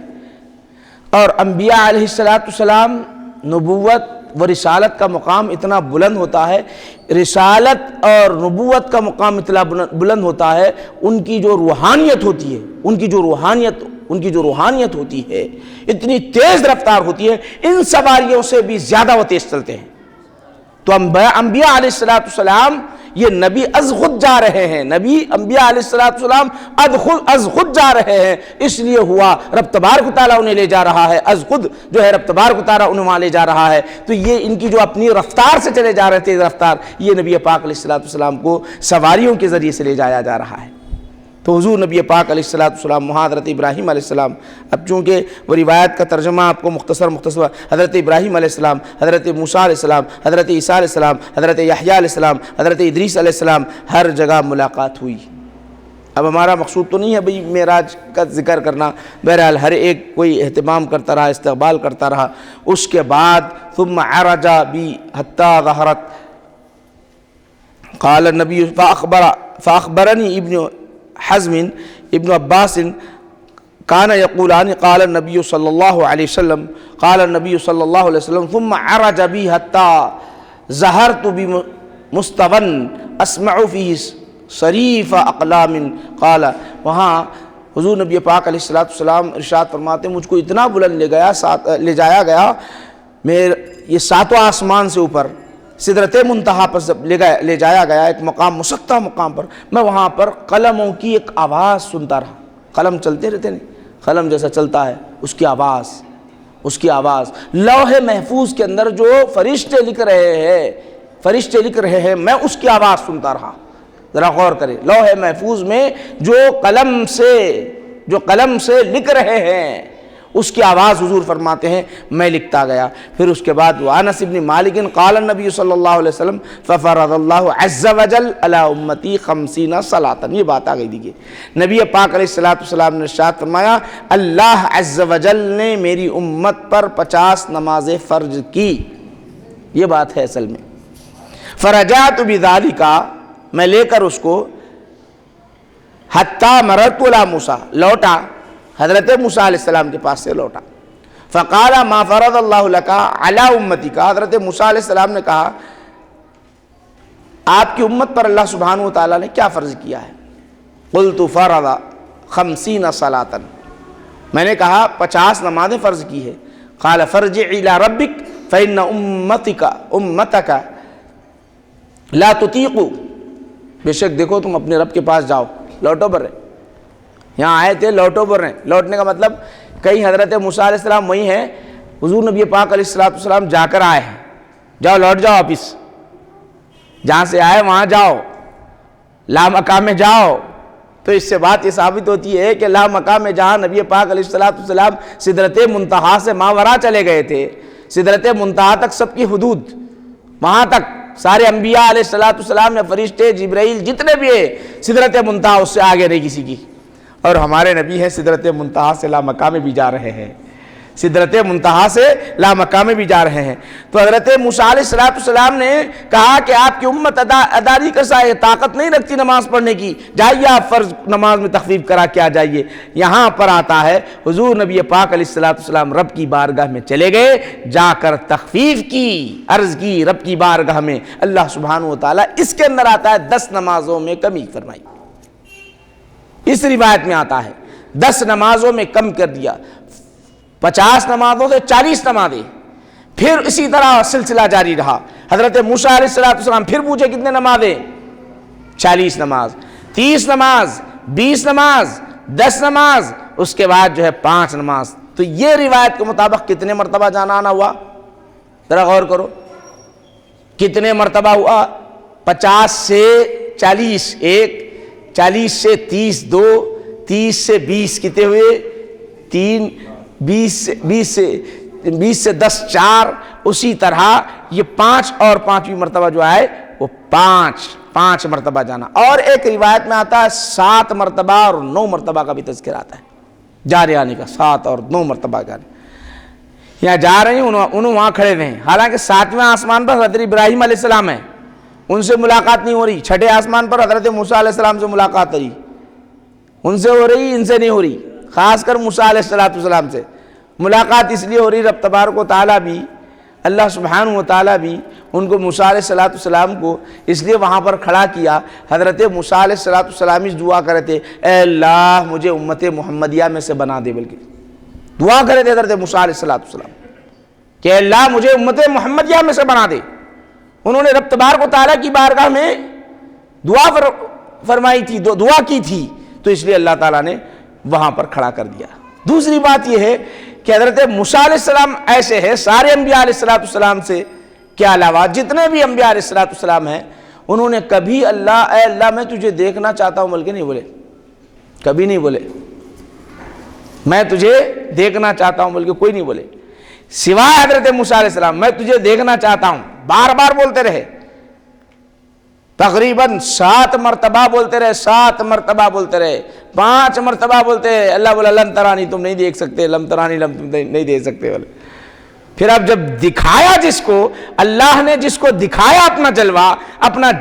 اور انبیاء علیہ السلام نبوت و رسالت کا مقام اتنا بلند ہوتا ہے، رسالت اور نبوت کا مقام اتنا بلند ہوتا ہے، ان کی جو روحانیت ہوتی ہے، ان کی جو روحانیت ہوتی ہے اتنی تیز رفتار ہوتی ہے، ان سواریوں سے بھی زیادہ وہ تیز چلتے ہیں. تو انبیاء علیہ السلام یہ نبی از خود جا رہے ہیں، انبیاء علیہ السلام از خود جا رہے ہیں، اس لیے ہوا رب تبارک و تعالیٰ انہیں لے جا رہا ہے، از خود جو ہے رب تبارک و تعالیٰ انہیں وہاں لے جا رہا ہے. تو یہ ان کی جو اپنی رفتار سے چلے جا رہے تھے رفتار، یہ نبی پاک علیہ السلام کو سواریوں کے ذریعے سے لے جایا جا رہا ہے. تو حضور نبی پاک علیہ السلام حضرت ابراہیم علیہ السلام، اب چونکہ وہ روایت کا ترجمہ آپ کو مختصر حضرت ابراہیم علیہ السلام، حضرت موسیٰ علیہ السلام، حضرت عیسیٰ علیہ السلام، حضرت یحییٰ علیہ السلام، حضرت ادریس علیہ السلام، ہر جگہ ملاقات ہوئی. اب ہمارا مقصود تو نہیں ہے بھئی معراج کا ذکر کرنا، بہرحال ہر ایک کوئی اہتمام کرتا رہا، استقبال کرتا رہا. اس کے بعد ثم عرج بی حتی ظہرت قال النبی فاخبرنی ابن حزم ابن عباس كان يقولان قال النبي صلى الله عليه وسلم قال النبي صلى الله عليه وسلم ثم عرج بي حتى ظهرت بمستوى اسمع فيه صريف اقلام قال. وہاں حضور نبی پاک علیہ السلام ارشاد فرماتے ہیں مجھ کو اتنا بلند لے جایا گیا، یہ ساتواں آسمان سے اوپر سدرت منتہا پر لے جایا گیا، ایک مقام مسطح مقام پر. میں وہاں پر قلموں کی ایک آواز سنتا رہا. قلم چلتے رہتے نہیں، قلم جیسا چلتا ہے اس کی آواز لوح محفوظ کے اندر جو فرشتے لکھ رہے ہیں میں اس کی آواز سنتا رہا. ذرا غور کریں، لوح محفوظ میں جو قلم سے لکھ رہے ہیں اس کی آواز حضور فرماتے ہیں میں لکھتا گیا. پھر اس کے بعد انس بن مالک قال النبی صلی اللہ علیہ وسلم ففرض اللہ عز وجل علی امتی 50 صلاۃ. یہ بات آ گئی دیکھیے، نبی پاک علیہ السلام نے ارشاد فرمایا اللہ عز وجل نے میری امت پر 50 نمازیں فرض کی. یہ بات ہے اصل میں. فرجعت بذالک، میں لے کر اس کو حتی مررت علی موسیٰ، لوٹا حضرت موسیٰ علیہ السلام کے پاس سے لوٹا. فقال ما فرض اللہ لک علی امتک، حضرت موسیٰ علیہ السلام نے کہا آپ کی امت پر اللہ سبحانہ و تعالیٰ نے کیا فرض کیا ہے؟ قلت فرض 50 صلاۃ، میں نے کہا 50 نمازیں فرض کی ہے. قال فرجع الی ربک فإن امتک لا تطیق، بے شک دیکھو تم اپنے رب کے پاس جاؤ، لوٹو پر رہے. یہاں آئے تھے لوٹو پر رہے، لوٹنے کا مطلب کہیں حضرت موسیٰ علیہ السلام وہی ہیں، حضور نبی پاک علیہ السلام جا کر آئے ہیں، جاؤ لوٹ جاؤ واپس، جہاں سے آئے وہاں جاؤ، لا مقام میں جاؤ. تو اس سے بات یہ ثابت ہوتی ہے کہ لا مقام میں جہاں نبی پاک علیہ السلام سدرت منتہا سے ماورا چلے گئے تھے، سدرت منتہا تک سب کی حدود، وہاں تک سارے انبیاء علیہ السلام یا فرشتے جبرائیل جتنے بھی ہیں سدرت منتہا اس سے آگے نہیں کسی کی. اور ہمارے نبی ہیں سدرت منتہا سے لا مقام میں بھی جا رہے ہیں، سدرت منتہا سے لا مقام میں بھی جا رہے ہیں. تو حضرت موسیٰ علیہ السلام نے کہا کہ آپ کی امت ادا نہیں کر سکتی، طاقت نہیں رکھتی نماز پڑھنے کی، جائیے آپ فرض نماز میں تخفیف کرا کے آ جائیے. یہاں پر آتا ہے حضور نبی پاک علیہ السلام رب کی بارگاہ میں چلے گئے، جا کر تخفیف کی، عرض کی رب کی بارگاہ میں. اللہ سبحانہ و تعالیٰ اس کے اندر آتا ہے 10 نمازوں میں کمی فرمائی. اس روایت میں آتا ہے 10 نمازوں میں کم کر دیا، 50 نمازوں سے 40 نمازیں. پھر اسی طرح سلسلہ جاری رہا. حضرت موسیٰ علیہ السلام پھر پوچھے کتنے نمازیں؟ 40 نماز، 30 نماز، 20 نماز، 10 نماز، اس کے بعد جو ہے 5 نماز. تو یہ روایت کے مطابق کتنے مرتبہ جانا آنا ہوا؟ ذرا غور کرو کتنے مرتبہ ہوا؟ 50 سے 40 1، 40 سے 30 2، 30 سے 20 کتنے ہوئے 3، 20 سے 10 4. اسی طرح یہ 5 اور 5ویں مرتبہ جو آئے وہ 5 مرتبہ جانا، اور ایک روایت میں آتا ہے 7 مرتبہ اور 9 مرتبہ کا بھی تذکر آتا ہے جانے آنے کا، 7 اور 9 مرتبہ جانے. یہاں جا رہے ہیں، انہوں وہاں کھڑے ہوئے ہیں، حالانکہ 7ویں آسمان پر حضرت ابراہیم علیہ السلام ہے، ان سے ملاقات نہیں ہو رہی. 6 آسمان پر حضرت موسیٰ علیہ السلام سے ملاقات ہو رہی، ان سے ہو رہی، ان سے نہیں ہو رہی. خاص کر موسیٰ علیہ السلام سے ملاقات اس لیے ہو رہی، رب تبارک و تعالیٰ بھی، اللہ سبحانہ و تعالیٰ بھی ان کو موسیٰ علیہ السلام کو اس لیے وہاں پر کھڑا کیا. حضرت موسیٰ علیہ السلام اس دعا کرے تھے، اے اللہ مجھے امت محمدیہ میں سے بنا دے، بلکہ دعا کرے تھے حضرت موسیٰ علیہ السلام کہ اللہ مجھے امت محمدیہ میں سے بنا دے. انہوں نے رب تبارک و تعالیٰ کی بارگاہ میں دعا فرمائی تھی، دعا کی تھی، تو اس لیے اللہ تعالیٰ نے وہاں پر کھڑا کر دیا. دوسری بات یہ ہے کہ حضرت موسیٰ علیہ السلام ایسے ہے، سارے انبیاء علیہ السلام سے کے علاوہ جتنے بھی انبیاء علیہ السلام ہیں، انہوں نے کبھی اے اللہ میں تجھے دیکھنا چاہتا ہوں بلکہ نہیں بولے، کبھی نہیں بولے میں تجھے دیکھنا چاہتا ہوں بلکہ کوئی نہیں بولے، سوائے حضرت موسیٰ علیہ السلام میں تجھے دیکھنا چاہتا ہوں بار بار بولتے رہے. تقریباً 7 مرتبہ بولتے رہے، 7 مرتبہ بولتے رہے، 5 مرتبہ بولتے رہے. اللہ بولا لن ترانی، تم نہیں دیکھ سکتے، لم ترانی، تم نہیں دیکھ سکتے بولے. پھر اب جب دکھایا جس کو، اللہ نے جس کو دکھایا اپنا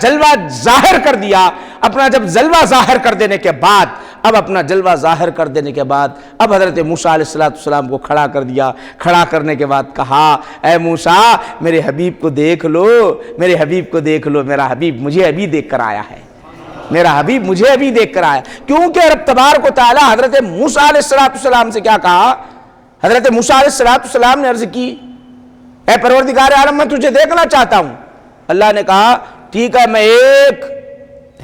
جلوہ ظاہر کر دیا، اپنا جب جلوہ ظاہر کر دینے کے بعد، اپنا جلوہ ظاہر کر دینے کے بعد اب حضرت موسیٰ علیہ السلام کو کھڑا کر دیا. کھڑا کرنے کے بعد کہا، اے موسیٰ میرے حبیب کو دیکھ لو، میرے حبیب کو دیکھ لو، میرا حبیب مجھے ابھی دیکھ کر آیا ہے، میرا حبیب مجھے ابھی دیکھ کر آیا. کیونکہ رب تبارک و تعالی حضرت موسیٰ علیہ السلام سے کیا کہا؟ حضرت موسیٰ علیہ السلام نے عرض کی، اے پروردگار عالم میں تجھے دیکھنا چاہتا ہوں. اللہ نے کہا ٹھیک ہے، میں ایک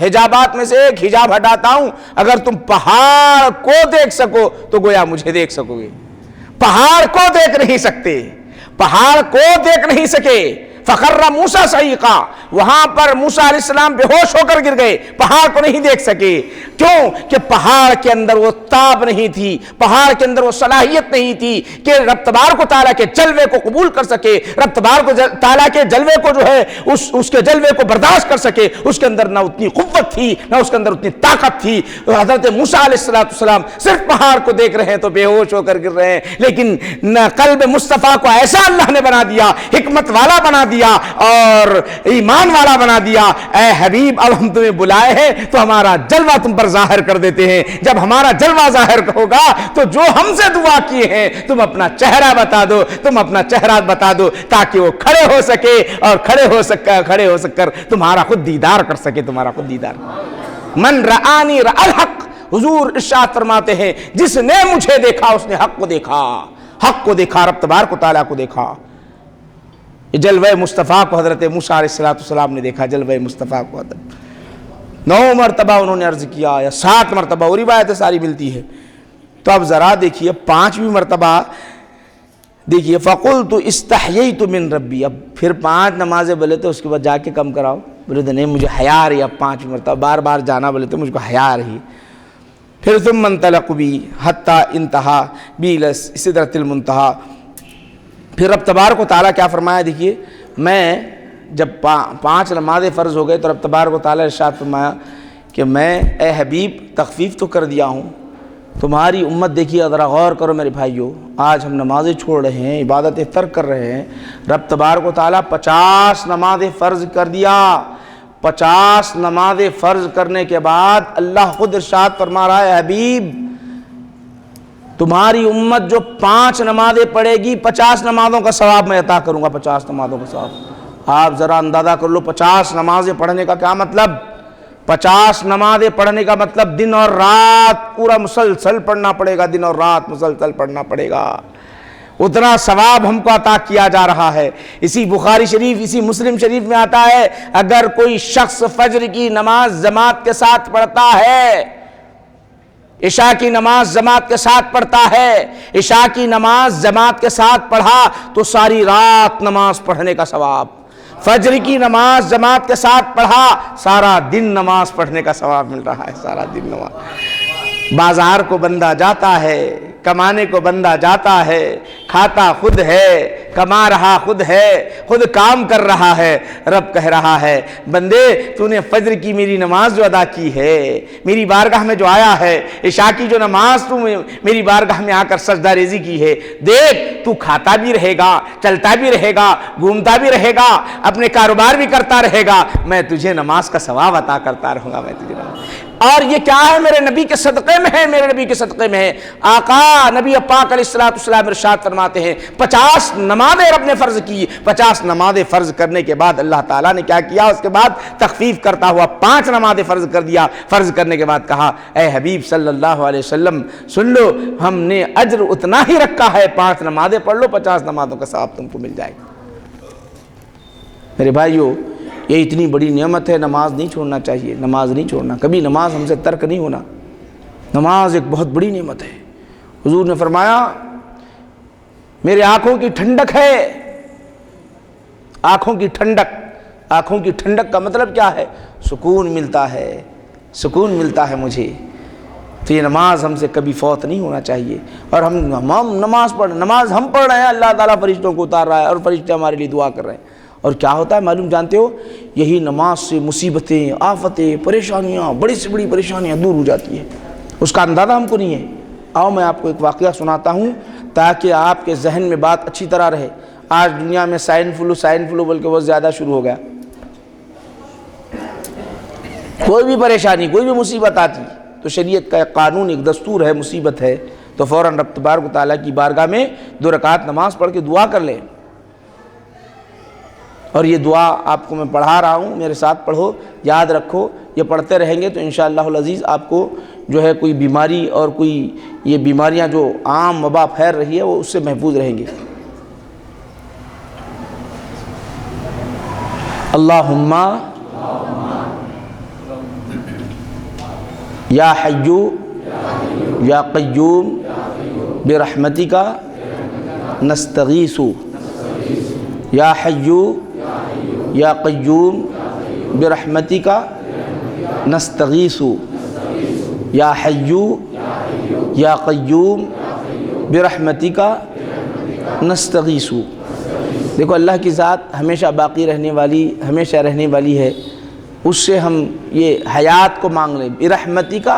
حجابات میں سے ایک حجاب ہٹاتا ہوں، اگر تم پہاڑ کو دیکھ سکو تو گویا مجھے دیکھ سکو گے. پہاڑ کو دیکھ نہیں سکتے، پہاڑ کو دیکھ نہیں سکے. فخر موسیٰ صعیقا، وہاں پر موسیٰ علیہ السلام بے ہوش ہو کر گر گئے، پہاڑ کو نہیں دیکھ سکے. کیوں؟ کہ پہاڑ کے اندر وہ تاب نہیں تھی، پہاڑ کے اندر وہ صلاحیت نہیں تھی کہ رب تبارک و تعالیٰ کے جلوے کو قبول کر سکے، رب تبارک و تعالیٰ کے جلوے کو جو ہے اس کے جلوے کو برداشت کر سکے. اس کے اندر نہ اتنی قوت تھی، نہ اس کے اندر اتنی طاقت تھی. حضرت موسیٰ علیہ السلام صرف پہاڑ کو دیکھ رہے ہیں تو بے ہوش ہو کر گر رہے ہیں، لیکن قلب مصطفیٰ کو ایسا اللہ نے بنا دیا، حکمت والا بنا دیا اور ایمان والا بنا دیا. اے حبیب اب ہم تمہیں بلائے ہیں تو ہمارا جلوہ تم پر ظاہر کر دیتے ہیں. جب ہمارا جلوہ ظاہر ہوگا تو جو ہم سے دعا کیے ہیں تم اپنا چہرہ بتا دو، تم اپنا چہرہ بتا دو، تاکہ وہ کھڑے ہو سکے اور کھڑے ہو سک کر تمہارا خود دیدار کر سکے، تمہارا خود دیدار. من رآنی رأى الحق، حضور ارشاد فرماتے ہیں جس نے مجھے دیکھا اس نے حق کو دیکھا، حق کو دیکھا، رب تبارک و تعالیٰ کو دیکھا. جلوہ مصطفیٰ کو حضرت موسیٰ علیہ السلام نے دیکھا، جلوہ مصطفیٰ کو 9 مرتبہ انہوں نے عرض کیا یا 7 مرتبہ، وہ روایتیں ساری ملتی ہے. تو اب ذرا دیکھیے 5ویں مرتبہ دیکھیے، فَقُلْتُ اسْتَحْيَيْتُ مِنْ رَبِّي. اب پھر 5 نمازیں بولے تو اس کے بعد جا کے کم کراؤ، بولے تو نہیں مجھے حیا آ رہی. اب 5 مرتبہ بار بار جانا بولے تو مجھ کو حیا آ رہی. پھر ثُمَّ انطَلَقُوا بِي حَتَّى انتہا بِي إِلَى سِدْرَةِ الْمُنتَہَا. پھر رب تبارک و تعالیٰ کیا فرمایا؟ دیکھیے میں جب 5 نمازیں فرض ہو گئے تو رب تبارک و تعالیٰ ارشاد فرمایا کہ میں اے حبیب تخفیف تو کر دیا ہوں، تمہاری امت دیکھیے ذرا غور کرو میرے بھائیو، آج ہم نمازیں چھوڑ رہے ہیں، عبادتیں ترک کر رہے ہیں. رب تبارک و تعالیٰ 50 نمازیں فرض کر دیا. 50 نمازیں فرض کرنے کے بعد اللہ خود ارشاد فرما رہا ہے حبیب تمہاری امت جو 5 نمازیں پڑھے گی 50 نمازوں کا ثواب میں عطا کروں گا. 50 نمازوں کا ثواب آپ ذرا اندازہ کر لو. 50 نمازیں پڑھنے کا کیا مطلب؟ 50 نمازیں پڑھنے کا مطلب دن اور رات پورا مسلسل پڑھنا پڑے گا، دن اور رات مسلسل پڑھنا پڑے گا. اتنا ثواب ہم کو عطا کیا جا رہا ہے. اسی بخاری شریف، اسی مسلم شریف میں آتا ہے اگر کوئی شخص فجر کی نماز جماعت کے ساتھ پڑھتا ہے، عشاء کی نماز جماعت کے ساتھ پڑھتا ہے، عشاء کی نماز جماعت کے ساتھ پڑھا تو ساری رات نماز پڑھنے کا ثواب. فجر کی نماز جماعت کے ساتھ پڑھا سارا دن نماز پڑھنے کا ثواب مل رہا ہے، سارا دن نماز. بازار کو بندہ جاتا ہے، کمانے کو بندہ جاتا ہے، کھاتا خود ہے، کما رہا خود ہے، خود کام کر رہا ہے۔ رب کہہ رہا ہے بندے تو نے فجر کی میری نماز جو ادا کی ہے، میری بارگاہ میں جو آیا ہے، عشاء کی جو نماز تو میری بارگاہ میں آ کر سجدہ ریزی کی ہے، دیکھ تو کھاتا بھی رہے گا، چلتا بھی رہے گا، گھومتا بھی رہے گا، اپنے کاروبار بھی کرتا رہے گا، میں تجھے نماز کا ثواب عطا کرتا رہوں گا، میں تجھے نماز۔ اور یہ کیا ہے؟ میرے نبی کے صدقے میں ہے، میرے نبی کے صدقے میں ہے۔ آقا نبی پاک علیہ السلام ارشاد فرماتے ہیں 50 نمازیں رب نے فرض کی، 50 نمازیں فرض کرنے کے بعد اللہ تعالیٰ نے کیا کیا؟ اس کے بعد تخفیف کرتا ہوا 5 نمازیں فرض کر دیا۔ فرض کرنے کے بعد کہا اے حبیب صلی اللہ علیہ وسلم سن لو، ہم نے اجر اتنا ہی رکھا ہے، 5 نمازیں پڑھ لو، 50 نمازوں کا ثواب تم کو مل جائے گا۔ میرے بھائیو، یہ اتنی بڑی نعمت ہے، نماز نہیں چھوڑنا چاہیے، نماز نہیں چھوڑنا، کبھی نماز ہم سے ترک نہیں ہونا۔ نماز ایک بہت بڑی نعمت ہے۔ حضور نے فرمایا میرے آنکھوں کی ٹھنڈک ہے، آنکھوں کی ٹھنڈک۔ آنکھوں کی ٹھنڈک کا مطلب کیا ہے؟ سکون ملتا ہے، سکون ملتا ہے مجھے۔ تو یہ نماز ہم سے کبھی فوت نہیں ہونا چاہیے۔ اور ہم نماز ہم پڑھ رہے ہیں، اللہ تعالیٰ فرشتوں کو اتار رہا ہے اور فرشتے ہمارے لیے دعا کر رہے ہیں۔ اور کیا ہوتا ہے معلوم جانتے ہو؟ یہی نماز سے مصیبتیں، آفتیں، پریشانیاں، بڑی سے بڑی پریشانیاں دور ہو جاتی ہیں۔ اس کا اندازہ ہم کو نہیں ہے۔ آؤ میں آپ کو ایک واقعہ سناتا ہوں تاکہ آپ کے ذہن میں بات اچھی طرح رہے۔ آج دنیا میں سائن فلو بلکہ بہت زیادہ شروع ہو گیا۔ کوئی بھی پریشانی، کوئی بھی مصیبت آتی تو شریعت کا ایک قانون، ایک دستور ہے، مصیبت ہے تو فوراً رب تبارک و تعالیٰ کی بارگاہ میں 2 رکعت نماز پڑھ کے دعا کر لیں۔ اور یہ دعا آپ کو میں پڑھا رہا ہوں، میرے ساتھ پڑھو، یاد رکھو۔ یہ پڑھتے رہیں گے تو انشاءاللہ العزیز آپ کو جو ہے کوئی بیماری اور کوئی یہ بیماریاں جو عام وبا پھیل رہی ہے وہ اس سے محفوظ رہیں گے۔ اللہم یا حی یا قیوم برحمتک نستغیث، یا حی یا قیوم برحمتک نستغیث، یا حی یا قیوم برحمتک نستغیث۔ دیکھو اللہ کی ذات ہمیشہ باقی رہنے والی، ہمیشہ رہنے والی ہے، اس سے ہم یہ حیات کو مانگ لیں۔ برحمتک،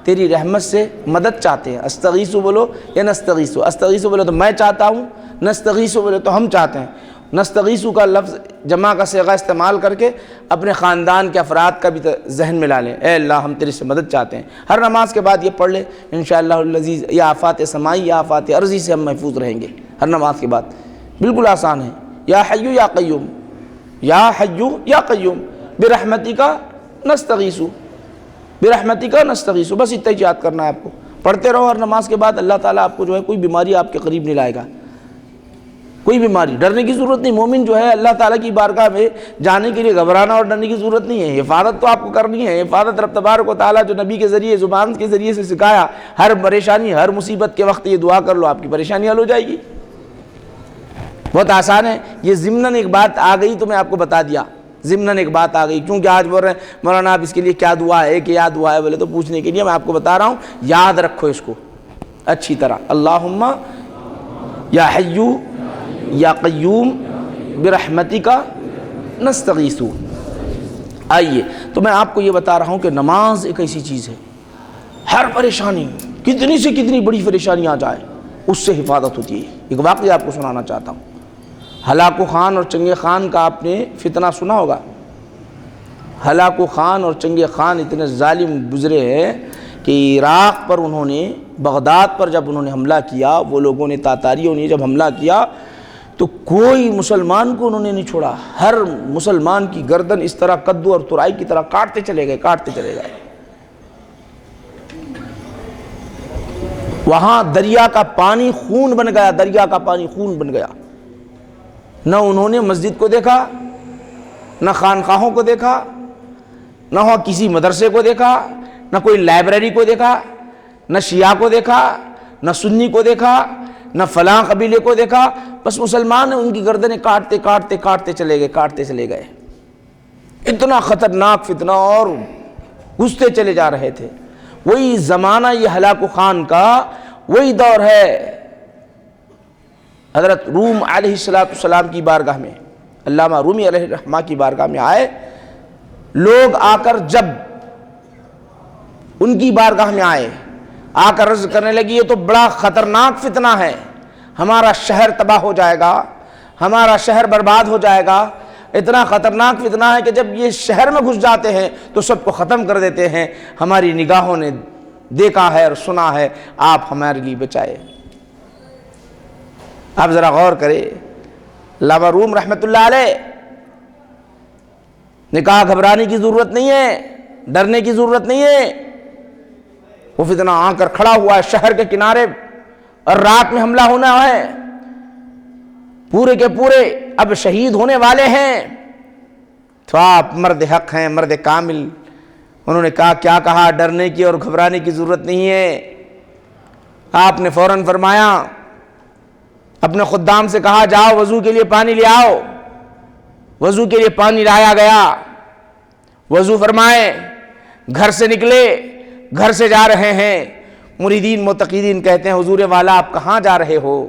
تیری رحمت سے مدد چاہتے ہیں۔ استغیث بولو یا نستغیث؟ استغیث بولو تو میں چاہتا ہوں، نستغیث بولو تو ہم چاہتے ہیں۔ نستغیث کا لفظ جمع کا صیغہ استعمال کر کے اپنے خاندان کے افراد کا بھی ذہن میں لا لیں۔ اے اللہ ہم تیرے سے مدد چاہتے ہیں۔ ہر نماز کے بعد یہ پڑھ لیں انشاءاللہ العزیز، یا آفات سمائی یا آفات ارضی سے ہم محفوظ رہیں گے ہر نماز کے بعد۔ بالکل آسان ہے۔ یا حی یا قیوم، یا حی یا قیوم برحمتک نستغیث، برحمتک نستغیث، بس اتنا ہی یاد کرنا ہے آپ کو۔ پڑھتے رہو ہر نماز کے بعد، اللہ تعالیٰ آپ کو جو ہے کوئی بیماری آپ کے قریب نہیں لائے گا۔ کوئی بیماری، ڈرنے کی ضرورت نہیں۔ مومن جو ہے اللہ تعالیٰ کی بارگاہ میں جانے کے لیے گھبرانا اور ڈرنے کی ضرورت نہیں ہے۔ حفاظت تو آپ کو کرنی ہے۔ حفاظت رب تبارک و تعالیٰ جو نبی کے ذریعے، زبان کے ذریعے سے سکھایا، ہر پریشانی، ہر مصیبت کے وقت یہ دعا کر لو، آپ کی پریشانی حل ہو جائے گی۔ بہت آسان ہے۔ یہ ضمناً ایک بات آ گئی تو میں آپ کو بتا دیا، ضمناً ایک بات آ گئی، کیونکہ آج بول رہے ہیں مولانا آپ اس کے لیے کیا دعا ہے، کیا دعا ہے بولے تو پوچھنے کے لیے میں آپ کو بتا رہا ہوں، یاد رکھو اس کو اچھی طرح۔ اللہم یا حی یا قیوم برحمتک نستغیث۔ آئیے تو میں آپ کو یہ بتا رہا ہوں کہ نماز ایک ایسی چیز ہے، ہر پریشانی، کتنی سے کتنی بڑی پریشانی آ جائے اس سے حفاظت ہوتی ہے۔ ایک واقعہ آپ کو سنانا چاہتا ہوں۔ ہلاکو خان اور چنگے خان کا آپ نے فتنہ سنا ہوگا۔ ہلاکو خان اور چنگے خان اتنے ظالم گزرے ہیں کہ عراق پر انہوں نے، بغداد پر جب انہوں نے حملہ کیا، وہ لوگوں نے، تاتاریوں نے جب حملہ کیا تو کوئی مسلمان کو انہوں نے نہیں چھوڑا۔ ہر مسلمان کی گردن اس طرح کدو اور ترائی کی طرح کاٹتے چلے گئے، کاٹتے چلے گئے۔ وہاں دریا کا پانی خون بن گیا، دریا کا پانی خون بن گیا۔ نہ انہوں نے مسجد کو دیکھا، نہ خانقاہوں کو دیکھا، نہ کسی مدرسے کو دیکھا، نہ کوئی لائبریری کو دیکھا، نہ شیعہ کو دیکھا، نہ سنی کو دیکھا، نہ فلاں قبیلے کو دیکھا۔ بس مسلمان ان کی گردنیں کاٹتے کاٹتے کاٹتے چلے گئے، کاٹتے چلے گئے۔ اتنا خطرناک فتنہ اور گھستے چلے جا رہے تھے۔ وہی زمانہ یہ ہلاکو خان کا، وہی دور ہے حضرت روم علیہ السلام کی بارگاہ میں، علامہ رومی علیہ الرحمہ کی بارگاہ میں آئے لوگ، آ کر جب ان کی بارگاہ میں آئے، آ کر عرض کرنے لگی یہ تو بڑا خطرناک فتنہ ہے، ہمارا شہر تباہ ہو جائے گا، ہمارا شہر برباد ہو جائے گا، اتنا خطرناک فتنہ ہے کہ جب یہ شہر میں گھس جاتے ہیں تو سب کو ختم کر دیتے ہیں، ہماری نگاہوں نے دیکھا ہے اور سنا ہے، آپ ہمارے لیے بچائے۔ آپ ذرا غور کریں، علامہ روم رحمۃ اللہ علیہ نے کہا گھبرانے کی ضرورت نہیں ہے، ڈرنے کی ضرورت نہیں ہے، وہ فتنہ آ کر کھڑا ہوا ہے شہر کے کنارے اور رات میں حملہ ہونا ہے، پورے کے پورے اب شہید ہونے والے ہیں، تو آپ مرد حق ہیں، مرد کامل، انہوں نے کہا کیا کہا، ڈرنے کی اور گھبرانے کی ضرورت نہیں ہے۔ آپ نے فوراً فرمایا، اپنے خدام سے کہا جاؤ وضو کے لیے پانی لے آؤ، وضو کے لیے پانی لایا گیا، وضو فرمائے، گھر سے نکلے، گھر سے جا رہے ہیں، مریدین معتقدین کہتے ہیں حضور والا آپ کہاں جا رہے ہو،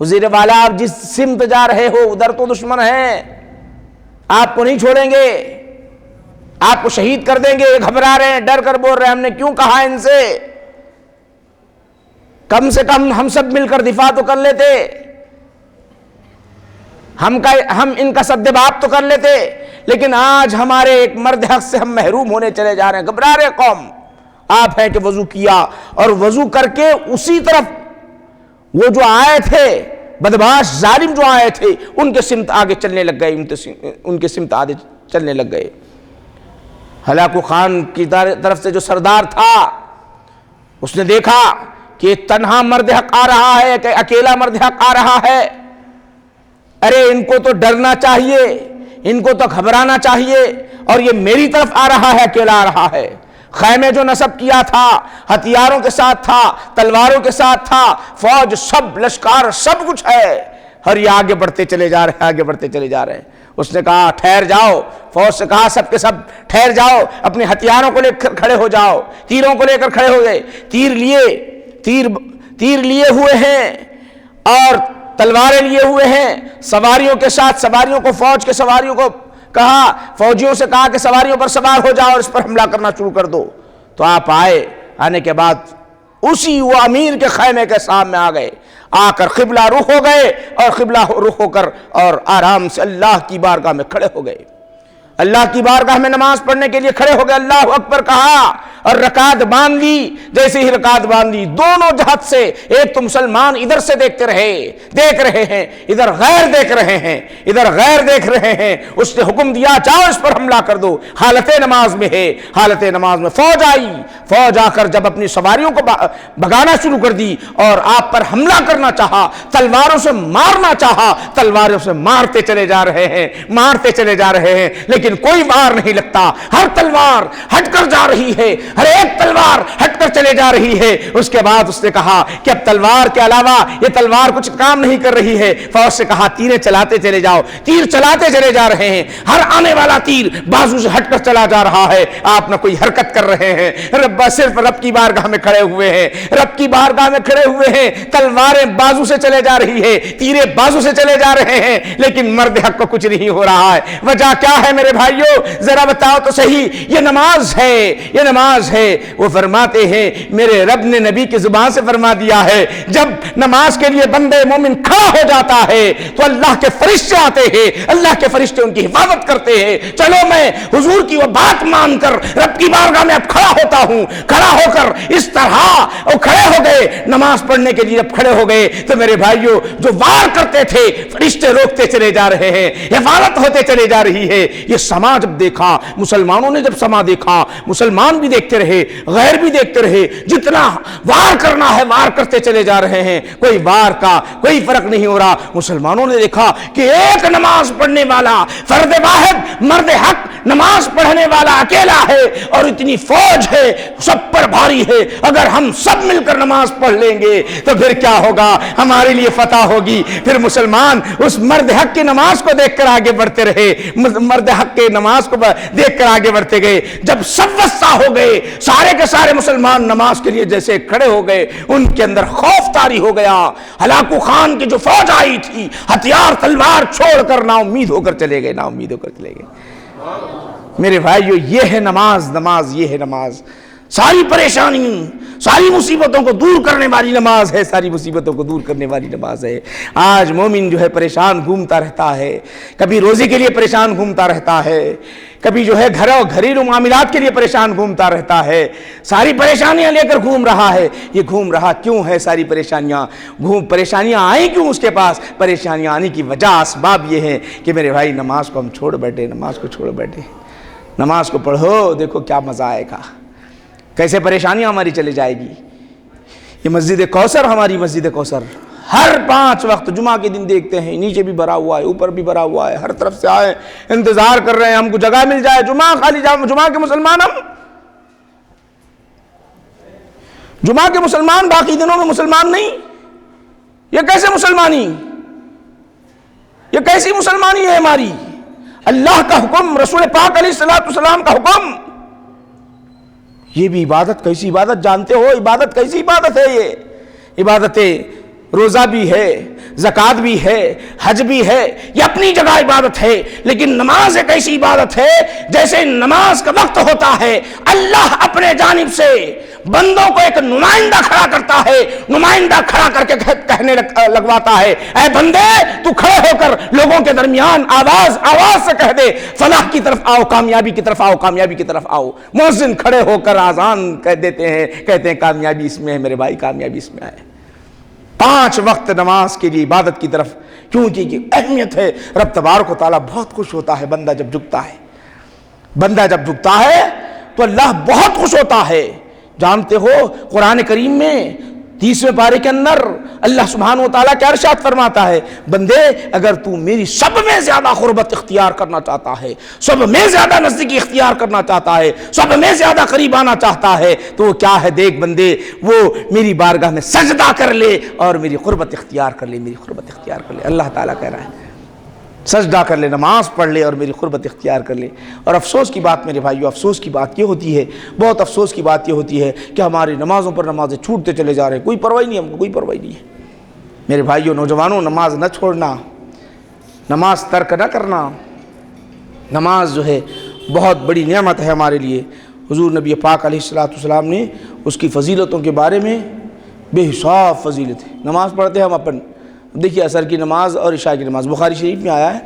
حضور والا آپ جس سمت جا رہے ہو ادھر تو دشمن ہے، آپ کو نہیں چھوڑیں گے، آپ کو شہید کر دیں گے، گھبرا رہے ہیں، ڈر کر بول رہے ہیں، ہم نے کیوں کہا ان سے، کم سے کم ہم سب مل کر دفاع تو کر لیتے، ہم ان کا سدباب تو کر لیتے، لیکن آج ہمارے ایک مرد حق سے ہم محروم ہونے چلے جا رہے ہیں، گھبرا رہے قوم۔ آپ ہیں کہ وضو کیا اور وضو کر کے اسی طرف وہ جو آئے تھے بدمعاش ظالم جو آئے تھے ان کے سمت آگے چلنے لگ گئے، ان کے سمت آگے چلنے لگ گئے۔ ہلاکو خان کی طرف سے جو سردار تھا اس نے دیکھا کہ تنہا مرد حق آ رہا ہے، کہ اکیلا مرد حق آ رہا ہے، ارے ان کو تو ڈرنا چاہیے، ان کو تو گھبرانا چاہیے، اور یہ میری طرف آ رہا ہے، اکیلا آ رہا ہے۔ خیمے جو نصب کیا تھا ہتھیاروں کے ساتھ تھا، تلواروں کے ساتھ تھا، فوج سب لشکار سب کچھ ہے، اور یہ آگے بڑھتے چلے جا رہے ہیں، آگے بڑھتے چلے جا رہے ہیں۔ اس نے کہا ٹھہر جاؤ، فوج سے کہا سب کے سب ٹھہر جاؤ، اپنے ہتھیاروں کو لے کر کھڑے ہو جاؤ، تیروں کو لے کر کھڑے ہو گئے، تیر لیے ہوئے ہیں اور تلواریں لیے ہوئے ہیں، سواریوں کے ساتھ، سواریوں کو، فوج کے سواریوں کو کہا، فوجیوں سے کہا کہ سواریوں پر سوار ہو جاؤ اور اس پر حملہ کرنا شروع کر دو۔ تو آپ آئے، آنے کے بعد اسی وہ امیر کے خیمے کے سامنے آ گئے، آ کر قبلہ رخ ہو گئے، اور قبلہ رخ ہو کر اور آرام سے اللہ کی بارگاہ میں کھڑے ہو گئے، اللہ کی بارگاہ میں نماز پڑھنے کے لیے کھڑے ہو گئے، اللہ اکبر کہا اور رکعت باندھ لی۔ جیسے ہی رکعت باندھ لی، دونوں جہت سے، ایک تو مسلمان ادھر سے دیکھ رہے ہیں، ادھر غیر دیکھ رہے ہیں، ادھر غیر دیکھ رہے ہیں، اس نے حکم دیا جاؤ اس پر حملہ کر دو، حالت نماز میں ہے، حالت نماز میں فوج آئی، فوج آ کر جب اپنی سواریوں کو بھگانا شروع کر دی اور آپ پر حملہ کرنا چاہا، تلواروں سے مارنا چاہا، تلواروں سے مارتے چلے جا رہے ہیں، مارتے چلے جا رہے ہیں، لیکن کوئی وار نہیں لگتا، ہر تلوار ہٹ کر جا رہی ہے، ہر ایک تلوار ہٹ کر چلے جا رہی ہے۔ اس کے بعد اس نے کہا کہ اب تلوار کے علاوہ یہ تلوار کچھ کام نہیں کر رہی ہے، فوج سے کہا تیریں چلاتے چلے جاؤ، تیر چلاتے چلے جا رہے ہیں، ہر آنے والا تیر بازو سے ہٹ کر چلا جا رہا ہے، آپ نہ کوئی حرکت کر رہے ہیں، صرف رب کی بارگاہ میں کھڑے ہوئے ہیں، رب کی بارگاہ میں کھڑے ہوئے ہیں، تلواریں بازو سے چلے جا رہی ہے، تیریں بازو سے چلے جا رہے ہیں، لیکن مرد حق کو کچھ نہیں ہو رہا ہے۔ وجہ کیا ہے میرے بھائیوں، ذرا بتاؤ تو صحیح، یہ نماز ہے، یہ نماز ہے۔ وہ فرماتے ہیں میرے رب نے نبی کی زبان سے فرما دیا ہے، جب نماز کے لیے بندے مومن کھڑا ہو جاتا ہے تو اللہ کے فرشتے آتے ہیں، اللہ کے فرشتے ان کی حفاظت کرتے ہیں۔ چلو میں حضور کی وہ بات مان کر رب کی بارگاہ میں اب کھڑا ہوتا ہوں، کھڑا ہو کر اس طرح وہ کھڑے ہو گئے، نماز پڑھنے کے لیے جب کھڑے ہو گئے تو میرے بھائیوں جو وار کرتے تھے فرشتے روکتے چلے جا رہے ہیں، حفاظت ہوتے چلے جا رہی ہے۔ یہ سما جب دیکھا، مسلمانوں نے جب سما دیکھا، مسلمان بھی دیکھتے رہے، غیر بھی دیکھتے رہے، جتنا وار کرنا ہے وار کرتے چلے جا رہے ہیں، کوئی وار کا کوئی فرق نہیں ہو رہا۔ مسلمانوں نے دیکھا کہ ایک نماز پڑھنے والا فرد واحد مرد حق نماز پڑھنے والا اکیلا ہے، اور اتنی فوج ہے، سب پر بھاری ہے، اگر ہم سب مل کر نماز پڑھ لیں گے تو پھر کیا ہوگا، ہمارے لیے فتح ہوگی۔ پھر مسلمان اس مرد حق کی نماز کو دیکھ کر آگے بڑھتے رہے، مرد حق حق کے نماز کو دیکھ کر آگے بڑھتے گئے. جب سب وسطا ہو گئے, سارے کے سارے مسلمان نماز کے لیے جیسے کھڑے ہو گئے, ان کے اندر خوف طاری ہو گیا. ہلاکو خان کی جو فوج آئی تھی ہتھیار تلوار چھوڑ کر نا امید ہو کر چلے گئے, نا امید ہو کر چلے گئے. میرے بھائیو, یہ ہے نماز. نماز یہ ہے نماز. ساری پریشانی, ساری مصیبتوں کو دور کرنے والی نماز ہے, ساری مصیبتوں کو دور کرنے والی نماز ہے. آج مومن جو ہے پریشان گھومتا رہتا ہے, کبھی روزی کے لیے پریشان گھومتا رہتا ہے, کبھی جو ہے گھریلو معاملات کے لیے پریشان گھومتا رہتا ہے, ساری پریشانیاں لے کر گھوم رہا ہے. یہ گھوم رہا کیوں ہے؟ ساری پریشانیاں آئیں کیوں اس کے پاس؟ پریشانیاں آنے کی وجہ, اسباب یہ ہے کہ میرے بھائی نماز کو ہم چھوڑ بیٹھے, نماز کو چھوڑ بیٹھے. نماز کو پڑھو, دیکھو کیا مزہ آئے گا, کیسے پریشانیاں ہماری چلے جائے گی. یہ مسجد کوثر, ہماری مسجد کوثر, ہر 5 وقت جمعہ کے دن دیکھتے ہیں نیچے بھی بھرا ہوا ہے, اوپر بھی بھرا ہوا ہے, ہر طرف سے آئے انتظار کر رہے ہیں ہم کو جگہ مل جائے. جمعہ خالی جمعہ کے مسلمان, ہم جمعہ کے مسلمان, باقی دنوں میں مسلمان نہیں. یہ کیسے مسلمانی, یہ کیسی مسلمانی ہے ہماری؟ اللہ کا حکم, رسول پاک علیہ الصلوۃ والسلام کا حکم, یہ بھی عبادت. کیسی عبادت جانتے ہو؟ عبادت کیسی عبادت ہے؟ یہ عبادتیں روزہ بھی ہے, زکوٰۃ بھی ہے, حج بھی ہے, یہ اپنی جگہ عبادت ہے. لیکن نماز ایک ایسی عبادت ہے جیسے نماز کا وقت ہوتا ہے اللہ اپنے جانب سے بندوں کو ایک نمائندہ کھڑا کرتا ہے, نمائندہ کھڑا کر کے کہنے لگواتا ہے, اے بندے تو کھڑے ہو کر لوگوں کے درمیان آواز سے کہہ دے فلاح کی طرف آؤ, کامیابی کی طرف آؤ, کامیابی کی طرف آؤ. مؤذن کھڑے ہو کر اذان کہہ دیتے ہیں, کہتے ہیں کامیابی اس میں ہے میرے بھائی, کامیابی اس میں ہے. 5 وقت نماز کے لیے عبادت کی طرف, کیونکہ اہمیت ہے. رب تبارک و تعالیٰ بہت خوش ہوتا ہے بندہ جب جھکتا ہے. بندہ جب جھکتا ہے تو اللہ بہت خوش ہوتا ہے. جانتے ہو قرآن کریم میں 30ویں پارے کے اندر اللہ سبحانہ و تعالیٰ کیا ارشاد فرماتا ہے, بندے اگر تو میری سب میں زیادہ قربت اختیار کرنا چاہتا ہے, سب میں زیادہ نزدیکی اختیار کرنا چاہتا ہے, سب میں زیادہ قریب آنا چاہتا ہے, تو وہ کیا ہے؟ دیکھ بندے, وہ میری بارگاہ میں سجدہ کر لے اور میری قربت اختیار کر لے, میری قربت اختیار کر لے. اللہ تعالیٰ کہہ رہا ہے سجدہ کر لے, نماز پڑھ لے اور میری قربت اختیار کر لے. اور افسوس کی بات میرے بھائیو, افسوس کی بات یہ ہوتی ہے, بہت افسوس کی بات یہ ہوتی ہے کہ ہماری نمازوں پر نمازیں چھوٹتے چلے جا رہے ہیں, کوئی پرواہ نہیں, ہم کو کوئی پرواہ نہیں ہے. میرے بھائیو نوجوانوں, نماز نہ چھوڑنا, نماز ترک نہ کرنا. نماز جو ہے بہت بڑی نعمت ہے ہمارے لیے. حضور نبی پاک علیہ الصلوۃ والسلام نے اس کی فضیلتوں کے بارے میں بے حساب فضیلت ہے. نماز پڑھتے ہیں ہم اپن, دیکھیے عصر کی نماز اور عشاء کی نماز بخاری شریف میں آیا ہے.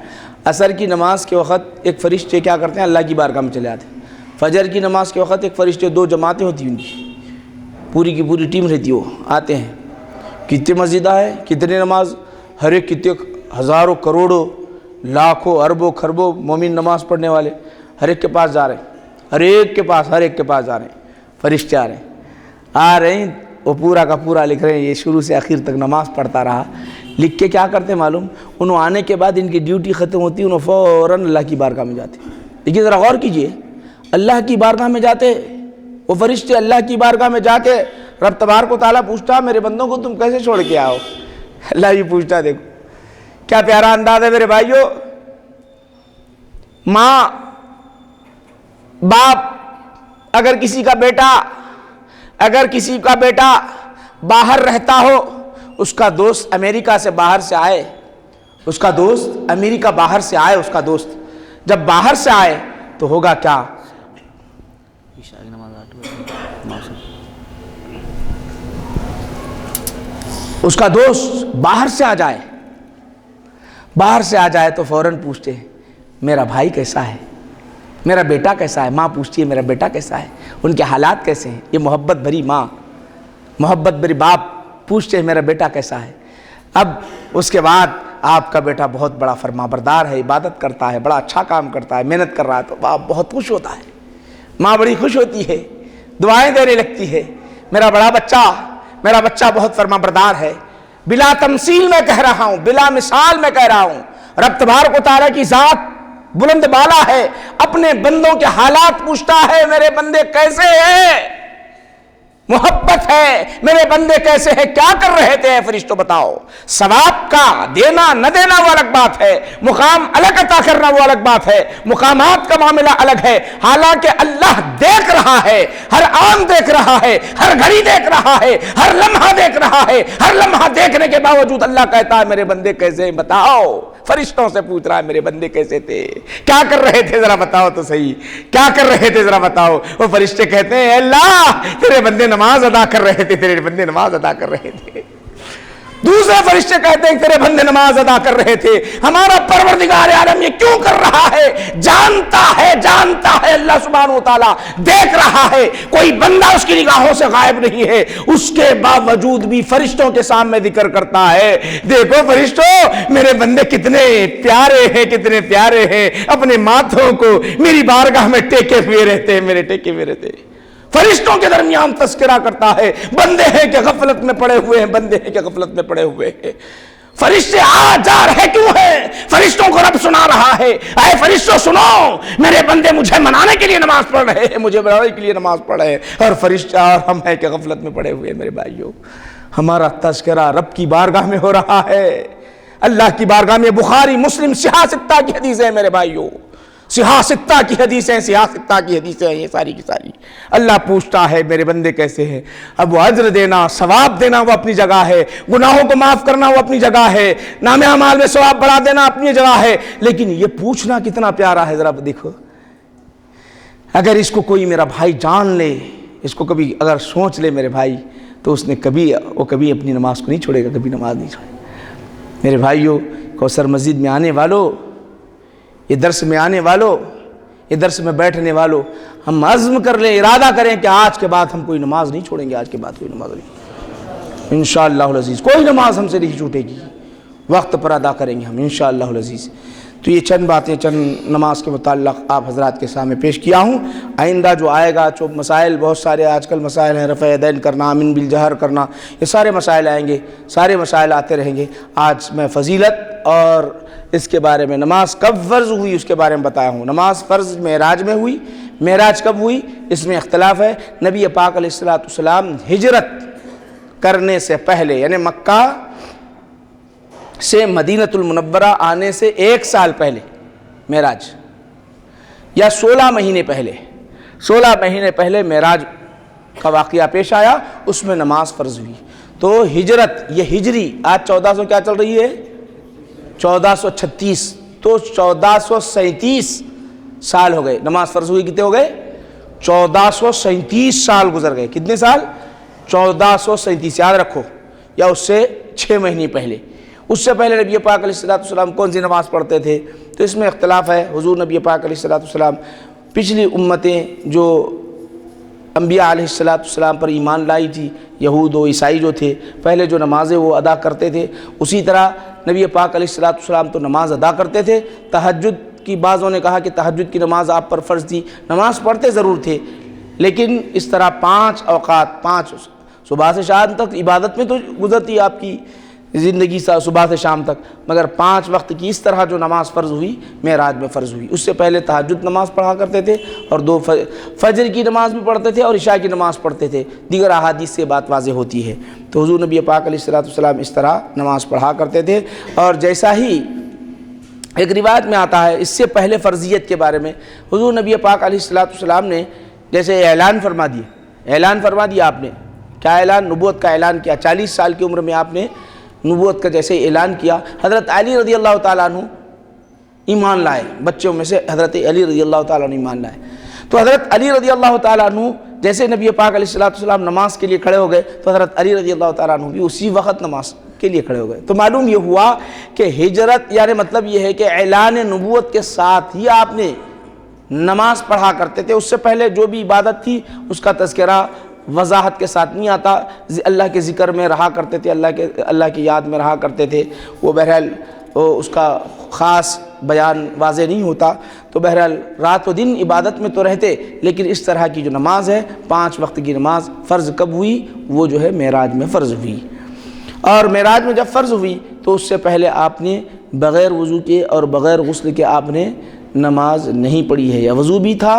عصر کی نماز کے وقت ایک فرشتے کیا کرتے ہیں؟ اللہ کی بارگاہ میں چلے آتے ہیں. فجر کی نماز کے وقت ایک فرشتے, 2 جماعتیں ہوتی ہیں ان کی, پوری کی پوری ٹیم رہتی ہے, وہ آتے ہیں. کتنے مسجدہ ہے, کتنے نماز, ہر ایک کتنے ہزاروں کروڑوں لاکھوں اربوں خربوں مومن نماز پڑھنے والے ہر ایک کے پاس جا رہے ہیں, ہر ایک کے پاس جا رہے ہیں. فرشتے آ رہے ہیں, وہ پورا کا پورا لکھ رہے ہیں. یہ شروع سے آخر تک نماز پڑھتا رہا. لکھ کے کیا کرتے ہیں معلوم؟ انہوں آنے کے بعد ان کی ڈیوٹی ختم ہوتی ہے, انہوں فوراً اللہ کی بارگاہ میں جاتے. لیکن ذرا غور کیجئے, اللہ کی بارگاہ میں جاتے وہ فرشتے, اللہ کی بارگاہ میں جا کے رب تبارک و تعالیٰ پوچھتا میرے بندوں کو تم کیسے چھوڑ کے آؤ؟ اللہ بھی پوچھتا. دیکھو کیا پیارا انداز ہے میرے بھائیو. ماں باپ, اگر کسی کا بیٹا باہر رہتا ہو, اس کا دوست امریکہ سے باہر سے آئے, اس کا دوست امریکہ باہر سے آئے, اس کا دوست جب باہر سے آئے تو ہوگا کیا؟ اس کا دوست باہر سے آ جائے تو فوراً پوچھتے ہیں میرا بھائی کیسا ہے, میرا بیٹا کیسا ہے. ماں پوچھتی ہے میرا بیٹا کیسا ہے, ان کے حالات کیسے ہیں. یہ محبت بھری ماں, محبت بھری باپ پوچھتے ہیں میرا بیٹا کیسا ہے. اب اس کے بعد آپ کا بیٹا بہت بڑا فرما بردار ہے, عبادت کرتا ہے, بڑا اچھا کام کرتا ہے, محنت کر رہا ہے, تو باپ بہت خوش ہوتا ہے, ماں بڑی خوش ہوتی ہے, دعائیں دینے لگتی ہے. میرا بچہ بہت فرما بردار ہے. بلا تمثیل میں کہہ رہا ہوں, بلا مثال میں کہہ رہا ہوں. رب تبارک و تعالیٰ کی ذات بلند بالا ہے, اپنے بندوں کے حالات پوچھتا ہے میرے بندے کیسے ہیں. محبت ہے، میرے بندے کیسے ہیں، کیا کر رہے تھے فرشتوں بتاؤ۔ ثواب کا دینا نہ دینا وہ الگ بات ہے، مقام الگ عطا کرنا وہ الگ بات ہے، مقامات کا معاملہ الگ ہے۔ حالانکہ اللہ دیکھ رہا ہے، ہر آن دیکھ رہا ہے، ہر گھڑی دیکھ رہا ہے، ہر لمحہ دیکھ رہا ہے، ہر لمحہ دیکھنے کے باوجود اللہ کہتا ہے میرے بندے کیسے ہیں بتاؤ۔ فرشتوں سے پوچھ رہا ہے میرے بندے کیسے تھے، کیا کر رہے تھے ذرا بتاؤ تو صحیح، کیا کر رہے تھے ذرا بتاؤ۔ وہ فرشتے کہتے ہیں اے اللہ تیرے بندے نماز ادا کر رہے تھے، تیرے بندے نماز ادا کر رہے تھے۔ دوسرے فرشتے کہتے ہیں تیرے بندے نماز ادا کر رہے تھے۔ ہمارا پروردگار عالم یہ کیوں کر رہا ہے؟ جانتا ہے اللہ سبحانہ و تعالیٰ دیکھ رہا ہے، کوئی بندہ اس کی نگاہوں سے غائب نہیں ہے، اس کے باوجود بھی فرشتوں کے سامنے ذکر کرتا ہے دیکھو فرشتوں میرے بندے کتنے پیارے ہیں، کتنے پیارے ہیں، اپنے ماتھوں کو میری بارگاہ میں ٹیکے ہوئے رہتے ہیں، میرے ٹیکے ہوئے رہتے ہیں۔ فرشتوں کے درمیان تذکرہ کرتا ہے، بندے ہیں کہ غفلت میں پڑے ہوئے ہیں، بندے ہیں کہ غفلت میں پڑے ہوئے ہیں۔ فرشتے آ جا رہے کیوں ہیں؟ فرشتوں کو رب سنا رہا ہے اے فرشتوں سنو، میرے بندے مجھے منانے کے لیے نماز پڑھ رہے ہیں، مجھے بنانے کے لیے نماز پڑھ رہے ہیں، اور فرشتہ اور ہم ہیں کہ غفلت میں پڑے ہوئے ہیں۔ میرے بھائیوں ہمارا تذکرہ رب کی بارگاہ میں ہو رہا ہے، اللہ کی بارگاہ میں۔ بخاری مسلم صحاح ستہ کی حدیث ہے میرے بھائیوں، صحاح ستہ کی حدیثیں، صحاح ستہ کی حدیثیں ہیں یہ ساری کی ساری۔ اللہ پوچھتا ہے میرے بندے کیسے ہیں۔ اب وہ اجر دینا، ثواب دینا وہ اپنی جگہ ہے، گناہوں کو معاف کرنا وہ اپنی جگہ ہے، نام اعمال میں ثواب بڑھا دینا اپنی جگہ ہے، لیکن یہ پوچھنا کتنا پیارا ہے ذرا دیکھو۔ اگر اس کو کوئی میرا بھائی جان لے، اس کو کبھی اگر سوچ لے میرے بھائی، تو اس نے کبھی اپنی نماز کو نہیں چھوڑے گا، کبھی نماز نہیں چھوڑے گا۔ میرے بھائیوں کوثر مسجد میں آنے والوں، یہ درس میں آنے والوں، یہ درس میں بیٹھنے والوں، ہم عزم کر لیں، ارادہ کریں کہ آج کے بعد ہم کوئی نماز نہیں چھوڑیں گے، آج کے بعد کوئی نماز نہیں، انشاءاللہ العزیز کوئی نماز ہم سے نہیں چھوٹے گی، وقت پر ادا کریں گے ہم انشاءاللہ العزیز۔ تو یہ چند باتیں چند نماز کے متعلق آپ حضرات کے سامنے پیش کیا ہوں۔ آئندہ جو آئے گا، جو مسائل بہت سارے آج کل مسائل ہیں، رفع یدین کرنا، آمین بالجہر کرنا، یہ سارے مسائل آئیں گے، سارے مسائل آتے رہیں گے۔ آج میں فضیلت اور اس کے بارے میں نماز کب فرض ہوئی اس کے بارے میں بتایا ہوں۔ نماز فرض معراج میں ہوئی، معراج کب ہوئی اس میں اختلاف ہے۔ نبی پاک علیہ السلام ہجرت کرنے سے پہلے، یعنی مکہ سے مدینۃ المنورہ آنے سے 1 سال پہلے معراج، یا 16 مہینے پہلے، 16 مہینے پہلے معراج کا واقعہ پیش آیا، اس میں نماز فرض ہوئی۔ تو ہجرت یہ ہجری آج 1400 کیا چل رہی ہے، 1436، تو 1437 سال ہو گئے نماز فرض ہوئی۔ کتنے ہو گئے؟ 1437 سال گزر گئے۔ کتنے سال؟ 1437، یاد رکھو، یا اس سے 6 مہینے پہلے۔ اس سے پہلے نبی پاک علیہ السلام کون سی نماز پڑھتے تھے؟ تو اس میں اختلاف ہے۔ حضور نبی پاک علیہ السلام پچھلی امتیں جو انبیاء علیہ السلام پر ایمان لائی تھی، یہود و عیسائی جو تھے، پہلے جو نمازیں وہ ادا کرتے تھے، اسی طرح نبی پاک علیہ السلام تو نماز ادا کرتے تھے۔ تہجد کی بعضوں نے کہا کہ تہجد کی نماز آپ پر فرض تھی، نماز پڑھتے ضرور تھے، لیکن اس طرح 5 اوقات، 5 صبح سے شام تک عبادت میں تو گزرتی آپ کی زندگی صبح سے شام تک، مگر 5 وقت کی اس طرح جو نماز فرض ہوئی معراج میں فرض ہوئی۔ اس سے پہلے تہجد نماز پڑھا کرتے تھے، اور 2 فجر کی نماز بھی پڑھتے تھے اور عشاء کی نماز پڑھتے تھے۔ دیگر احادیث سے بات واضح ہوتی ہے۔ تو حضور نبی پاک علیہ السلام اس طرح نماز پڑھا کرتے تھے۔ اور جیسا ہی ایک روایت میں آتا ہے، اس سے پہلے فرضیت کے بارے میں حضور نبی پاک علیہ السلام نے جیسے اعلان فرما دیا آپ نے، کیا اعلان؟ نبوت کا اعلان کیا۔ 40 سال کی عمر میں آپ نے نبوت کا جیسے اعلان کیا، حضرت علی رضی اللہ تعالیٰ عنہ ایمان لائے، بچوں میں سے حضرت علی رضی اللہ تعالیٰ عنہ ایمان لائے۔ تو حضرت علی رضی اللہ تعالیٰ عنہ جیسے نبی پاک علیہ السلام نماز کے لیے کھڑے ہو گئے، تو حضرت علی رضی اللہ تعالیٰ عنہ بھی اسی وقت نماز کے لیے کھڑے ہو گئے۔ تو معلوم یہ ہوا کہ ہجرت، یعنی مطلب یہ ہے کہ اعلان نبوت کے ساتھ ہی آپ نے نماز پڑھا کرتے تھے۔ اس سے پہلے جو بھی عبادت تھی اس کا تذکرہ وضاحت کے ساتھ نہیں آتا، اللہ کے ذکر میں رہا کرتے تھے، اللہ کی یاد میں رہا کرتے تھے، وہ بہرحال اس کا خاص بیان واضح نہیں ہوتا۔ تو بہرحال رات و دن عبادت میں تو رہتے، لیکن اس طرح کی جو نماز ہے 5 وقت کی نماز فرض کب ہوئی؟ وہ جو ہے معراج میں فرض ہوئی۔ اور معراج میں جب فرض ہوئی تو اس سے پہلے آپ نے بغیر وضو کے اور بغیر غسل کے آپ نے نماز نہیں پڑھی ہے، یا وضو بھی تھا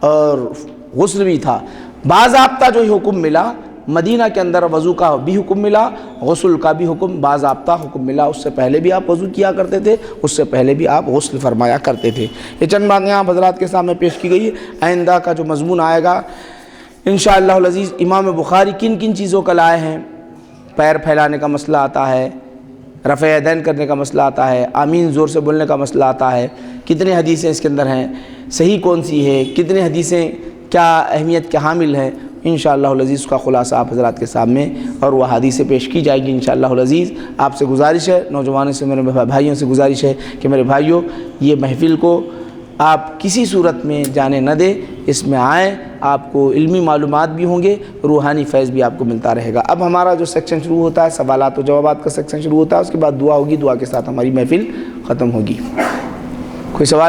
اور غسل بھی تھا۔ باضابطہ جو حکم ملا مدینہ کے اندر وضو کا بھی حکم ملا، غسل کا بھی حکم باضابطہ حکم ملا۔ اس سے پہلے بھی آپ وضو کیا کرتے تھے، اس سے پہلے بھی آپ غسل فرمایا کرتے تھے۔ یہ چند باتیں آپ حضرات کے سامنے پیش کی گئی ہے۔ آئندہ کا جو مضمون آئے گا انشاءاللہ العزیز، امام بخاری کن کن چیزوں کا لائے ہیں، پیر پھیلانے کا مسئلہ آتا ہے، رفع یدین کرنے کا مسئلہ آتا ہے، آمین زور سے بولنے کا مسئلہ آتا ہے، کتنے حدیثیں اس کے اندر ہیں، صحیح کون سی ہے، کتنے حدیثیں کیا اہمیت کے حامل ہیں، انشاءاللہ العزیز کا خلاصہ آپ حضرات کے سامنے اور وہ حدیثیں پیش کی جائے گی انشاءاللہ العزیز۔ آپ سے گزارش ہے، نوجوانوں سے، میرے بھائیوں سے گزارش ہے کہ میرے بھائیوں یہ محفل کو آپ کسی صورت میں جانے نہ دیں، اس میں آئیں، آپ کو علمی معلومات بھی ہوں گے، روحانی فیض بھی آپ کو ملتا رہے گا۔ اب ہمارا جو سیکشن شروع ہوتا ہے، سوالات و جوابات کا سیکشن شروع ہوتا ہے، اس کے بعد دعا ہوگی، دعا کے ساتھ ہماری محفل ختم ہوگی۔ کوئی سوال؟